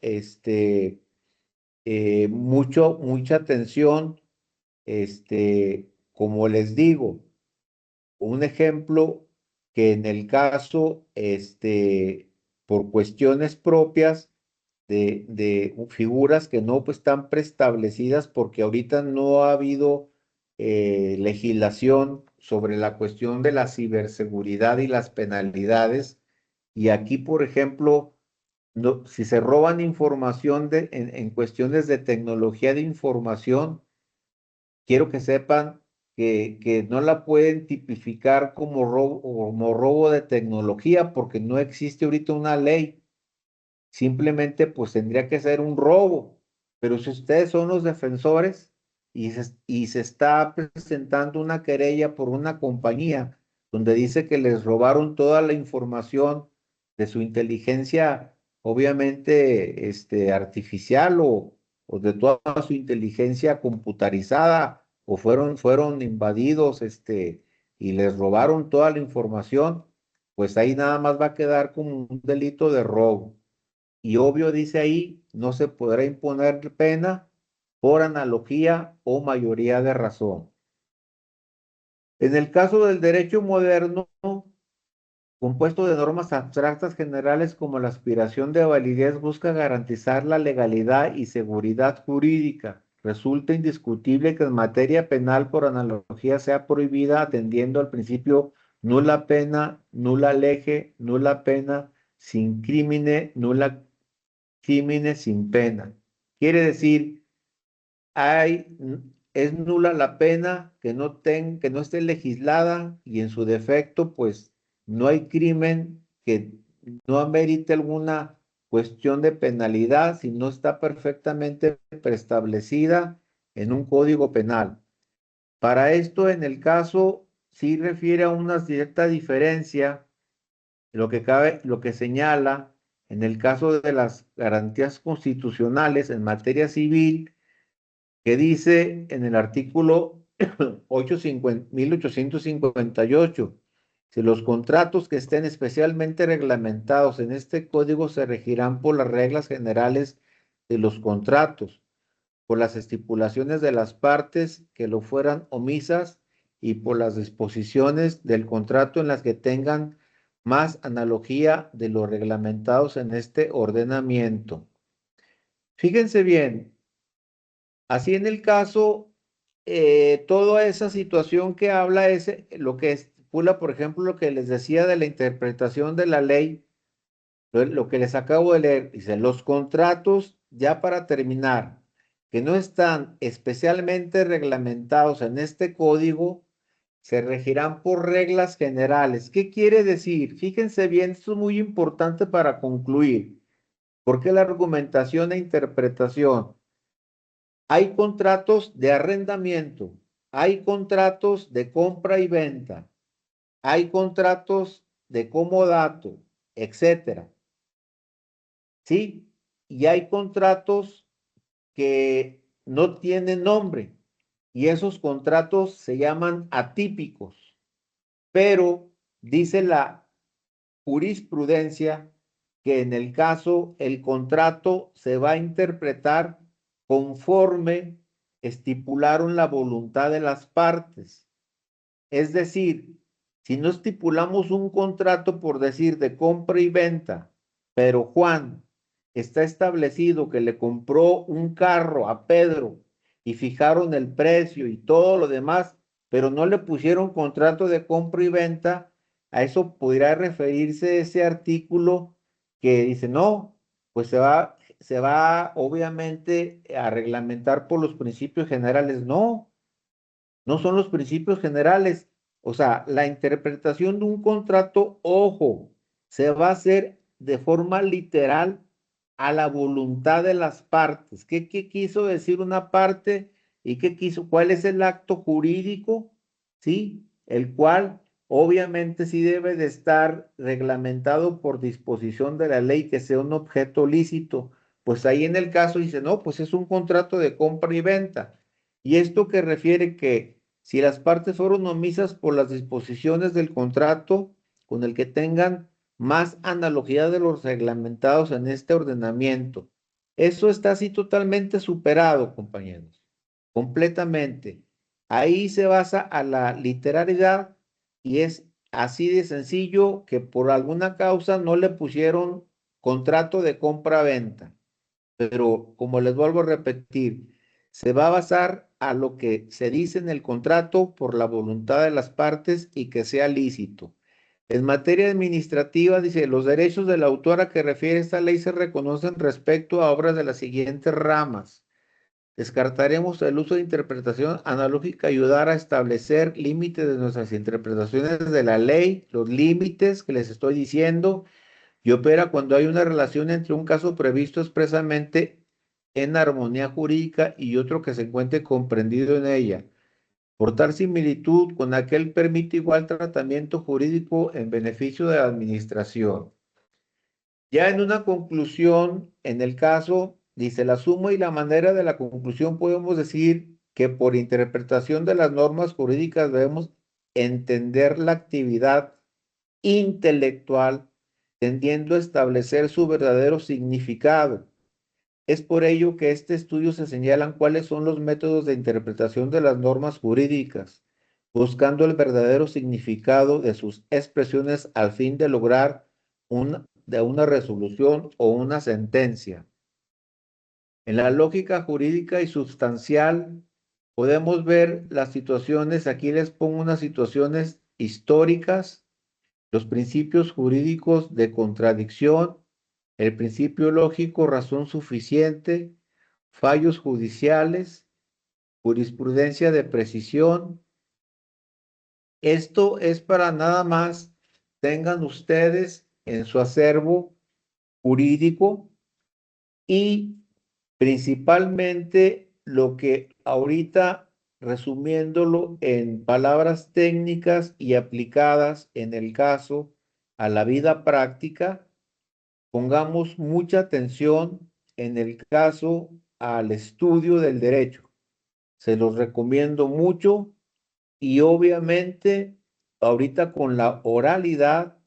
mucha atención, como les digo, un ejemplo que en el caso, por cuestiones propias de figuras que no pues, están preestablecidas porque ahorita no ha habido legislación sobre la cuestión de la ciberseguridad y las penalidades. Y aquí, por ejemplo, si se roban información en cuestiones de tecnología de información, quiero que sepan que no la pueden tipificar como robo de tecnología porque no existe ahorita una ley. Simplemente pues tendría que ser un robo. Pero si ustedes son los defensores y se está presentando una querella por una compañía donde dice que les robaron toda la información de su inteligencia, obviamente artificial o de toda su inteligencia computarizada, o fueron invadidos y les robaron toda la información, pues ahí nada más va a quedar como un delito de robo. Y obvio dice ahí, no se podrá imponer pena por analogía o mayoría de razón. En el caso del derecho moderno, compuesto de normas abstractas generales como la aspiración de validez, busca garantizar la legalidad y seguridad jurídica. Resulta indiscutible que en materia penal por analogía sea prohibida atendiendo al principio nula pena, nula lege, nula pena, sin crímine, nula crímenes sin pena. Quiere decir, es nula la pena que no esté legislada y en su defecto, pues no hay crimen que no amerite alguna cuestión de penalidad si no está perfectamente preestablecida en un código penal. Para esto, en el caso, sí refiere a una cierta diferencia lo que señala en el caso de las garantías constitucionales en materia civil, que dice en el artículo 1858, si los contratos que estén especialmente reglamentados en este código se regirán por las reglas generales de los contratos, por las estipulaciones de las partes que lo fueran omisas y por las disposiciones del contrato en las que tengan más analogía de los reglamentados en este ordenamiento. Fíjense bien, así en el caso, toda esa situación que habla es lo que estipula, por ejemplo, lo que les decía de la interpretación de la ley, lo que les acabo de leer, dice, los contratos, ya para terminar, que no están especialmente reglamentados en este código se regirán por reglas generales. ¿Qué quiere decir? Fíjense bien, esto es muy importante para concluir, porque la argumentación e interpretación. Hay contratos de arrendamiento, hay contratos de compra y venta, hay contratos de comodato, etcétera. ¿Sí? Y hay contratos que no tienen nombre y esos contratos se llaman atípicos, pero dice la jurisprudencia que en el caso el contrato se va a interpretar conforme estipularon la voluntad de las partes. Es decir, si no estipulamos un contrato por decir de compra y venta, pero Juan está establecido que le compró un carro a Pedro y fijaron el precio y todo lo demás, pero no le pusieron contrato de compra y venta, a eso podría referirse ese artículo que dice, no, pues se va obviamente a reglamentar por los principios generales. No, no son los principios generales. O sea, la interpretación de un contrato, ojo, se va a hacer de forma literal a la voluntad de las partes. ¿Qué quiso decir una parte y cuál es el acto jurídico? ¿Sí? El cual obviamente sí debe de estar reglamentado por disposición de la ley que sea un objeto lícito. Pues ahí en el caso dice, no, pues es un contrato de compra y venta. Y esto que refiere que si las partes fueron omisas por las disposiciones del contrato con el que tengan más analogía de los reglamentados en este ordenamiento. Eso está así totalmente superado, compañeros, completamente. Ahí se basa a la literalidad y es así de sencillo que por alguna causa no le pusieron contrato de compra-venta. Pero como les vuelvo a repetir, se va a basar a lo que se dice en el contrato por la voluntad de las partes y que sea lícito. En materia administrativa, dice, los derechos del autor a que refiere esta ley se reconocen respecto a obras de las siguientes ramas. Descartaremos el uso de interpretación analógica, ayudar a establecer límites de nuestras interpretaciones de la ley, los límites que les estoy diciendo, y opera cuando hay una relación entre un caso previsto expresamente en armonía jurídica y otro que se encuentre comprendido en ella. Por tal similitud con aquel permite igual tratamiento jurídico en beneficio de la administración. Ya en una conclusión, en el caso, dice la suma y la manera de la conclusión, podemos decir que por interpretación de las normas jurídicas debemos entender la actividad intelectual tendiendo a establecer su verdadero significado. Es por ello que este estudio se señalan cuáles son los métodos de interpretación de las normas jurídicas, buscando el verdadero significado de sus expresiones al fin de lograr una resolución o una sentencia. En la lógica jurídica y sustancial podemos ver las situaciones, aquí les pongo unas situaciones históricas, los principios jurídicos de contradicción, el principio lógico, razón suficiente, fallos judiciales, jurisprudencia de precisión. Esto es para nada más tengan ustedes en su acervo jurídico y principalmente lo que ahorita, resumiéndolo en palabras técnicas y aplicadas en el caso a la vida práctica, pongamos mucha atención en el caso al estudio del derecho. Se los recomiendo mucho y obviamente ahorita con la oralidad,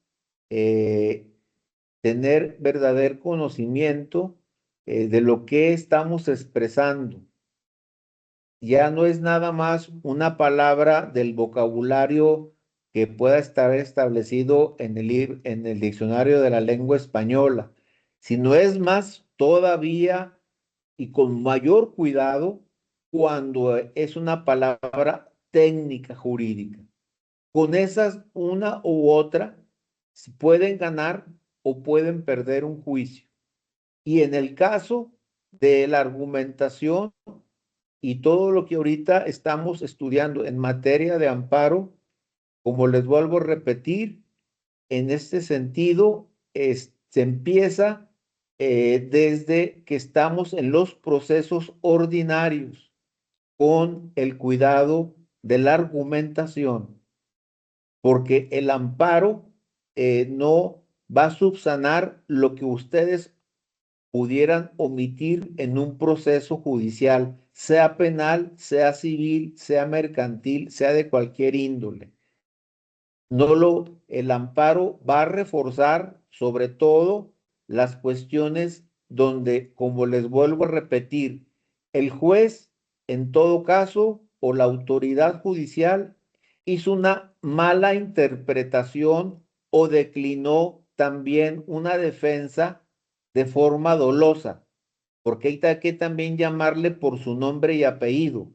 tener verdadero conocimiento de lo que estamos expresando. Ya no es nada más una palabra del vocabulario que pueda estar establecido en el diccionario de la lengua española, sino es más todavía y con mayor cuidado cuando es una palabra técnica jurídica. Con esas, una u otra, pueden ganar o pueden perder un juicio. Y en el caso de la argumentación y todo lo que ahorita estamos estudiando en materia de amparo, como les vuelvo a repetir, en este sentido, se empieza desde que estamos en los procesos ordinarios con el cuidado de la argumentación, porque el amparo no va a subsanar lo que ustedes pudieran omitir en un proceso judicial, sea penal, sea civil, sea mercantil, sea de cualquier índole. El amparo va a reforzar sobre todo las cuestiones donde, como les vuelvo a repetir, el juez, en todo caso, o la autoridad judicial hizo una mala interpretación o declinó también una defensa de forma dolosa, porque hay que también llamarle por su nombre y apellido.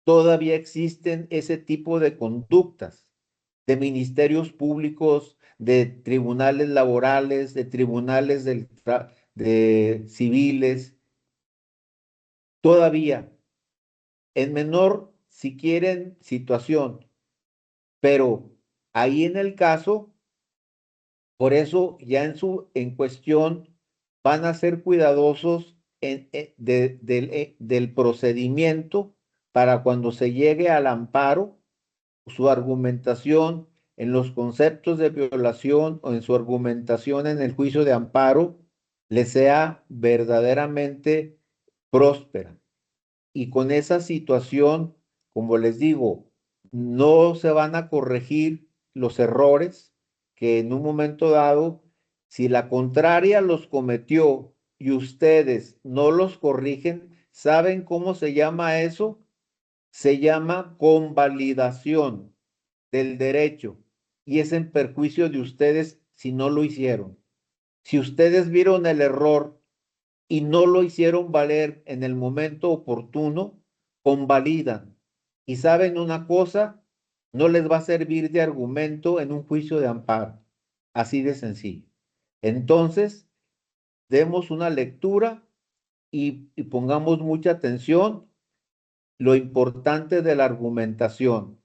Todavía existen ese tipo de conductas de ministerios públicos, de tribunales laborales, de tribunales de civiles, todavía en menor, si quieren, situación, pero ahí en el caso, por eso ya en cuestión van a ser cuidadosos del procedimiento para cuando se llegue al amparo, su argumentación en los conceptos de violación o en su argumentación en el juicio de amparo le sea verdaderamente próspera. Y con esa situación, como les digo, no se van a corregir los errores que en un momento dado, si la contraria los cometió y ustedes no los corrigen, ¿saben cómo se llama eso? Se llama convalidación del derecho y es en perjuicio de ustedes si no lo hicieron. Si ustedes vieron el error y no lo hicieron valer en el momento oportuno, convalidan. Y saben una cosa, no les va a servir de argumento en un juicio de amparo. Así de sencillo. Entonces, demos una lectura y pongamos mucha atención. Lo importante de la argumentación.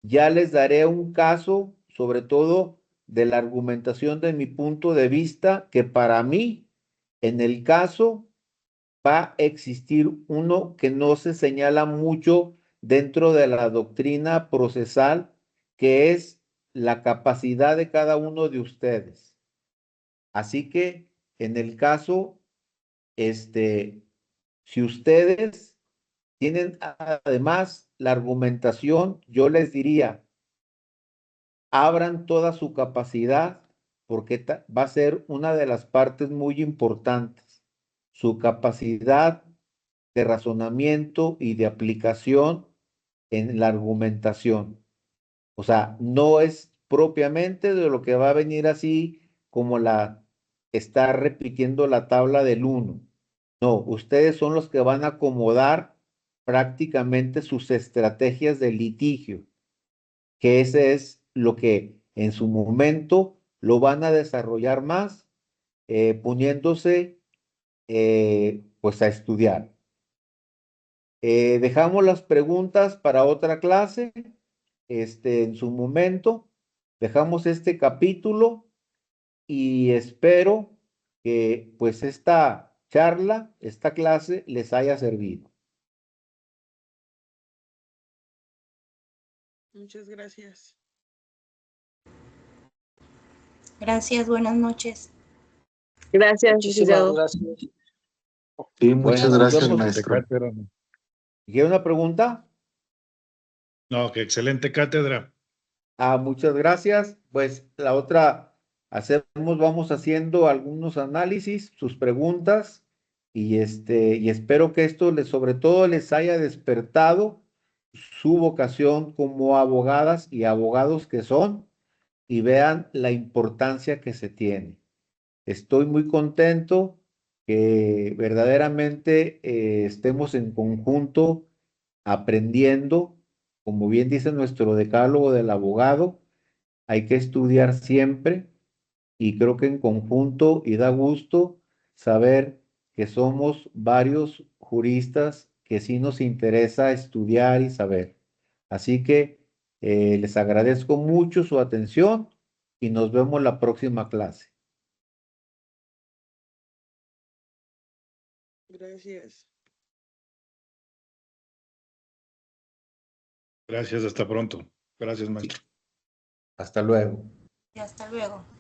Ya les daré un caso, sobre todo de la argumentación de mi punto de vista, que para mí, en el caso, va a existir uno que no se señala mucho dentro de la doctrina procesal, que es la capacidad de cada uno de ustedes. Así que, en el caso, si ustedes tienen además la argumentación, yo les diría, abran toda su capacidad porque va a ser una de las partes muy importantes. Su capacidad de razonamiento y de aplicación en la argumentación. O sea, no es propiamente de lo que va a venir así como está repitiendo la tabla del 1. No, ustedes son los que van a acomodar prácticamente sus estrategias de litigio, que ese es lo que en su momento lo van a desarrollar más, poniéndose pues a estudiar. Dejamos las preguntas para otra clase, en su momento. Dejamos este capítulo y espero que pues esta charla, esta clase les haya servido. Muchas gracias. Gracias, buenas noches. Gracias, Muchísimas licenciado. gracias. Sí, Bueno, muchas nos gracias, vemos. maestro. ¿Quiere una pregunta? No, qué excelente cátedra. Muchas gracias. Pues la otra, vamos haciendo algunos análisis, sus preguntas, y espero que esto sobre todo les haya despertado su vocación como abogadas y abogados que son, y vean la importancia que se tiene. Estoy muy contento que verdaderamente estemos en conjunto aprendiendo, como bien dice nuestro decálogo del abogado, hay que estudiar siempre y creo que en conjunto y da gusto saber que somos varios juristas que sí nos interesa estudiar y saber. Así que les agradezco mucho su atención y nos vemos la próxima clase. Gracias. Gracias, hasta pronto. Gracias, maestro. Hasta luego. Y hasta luego.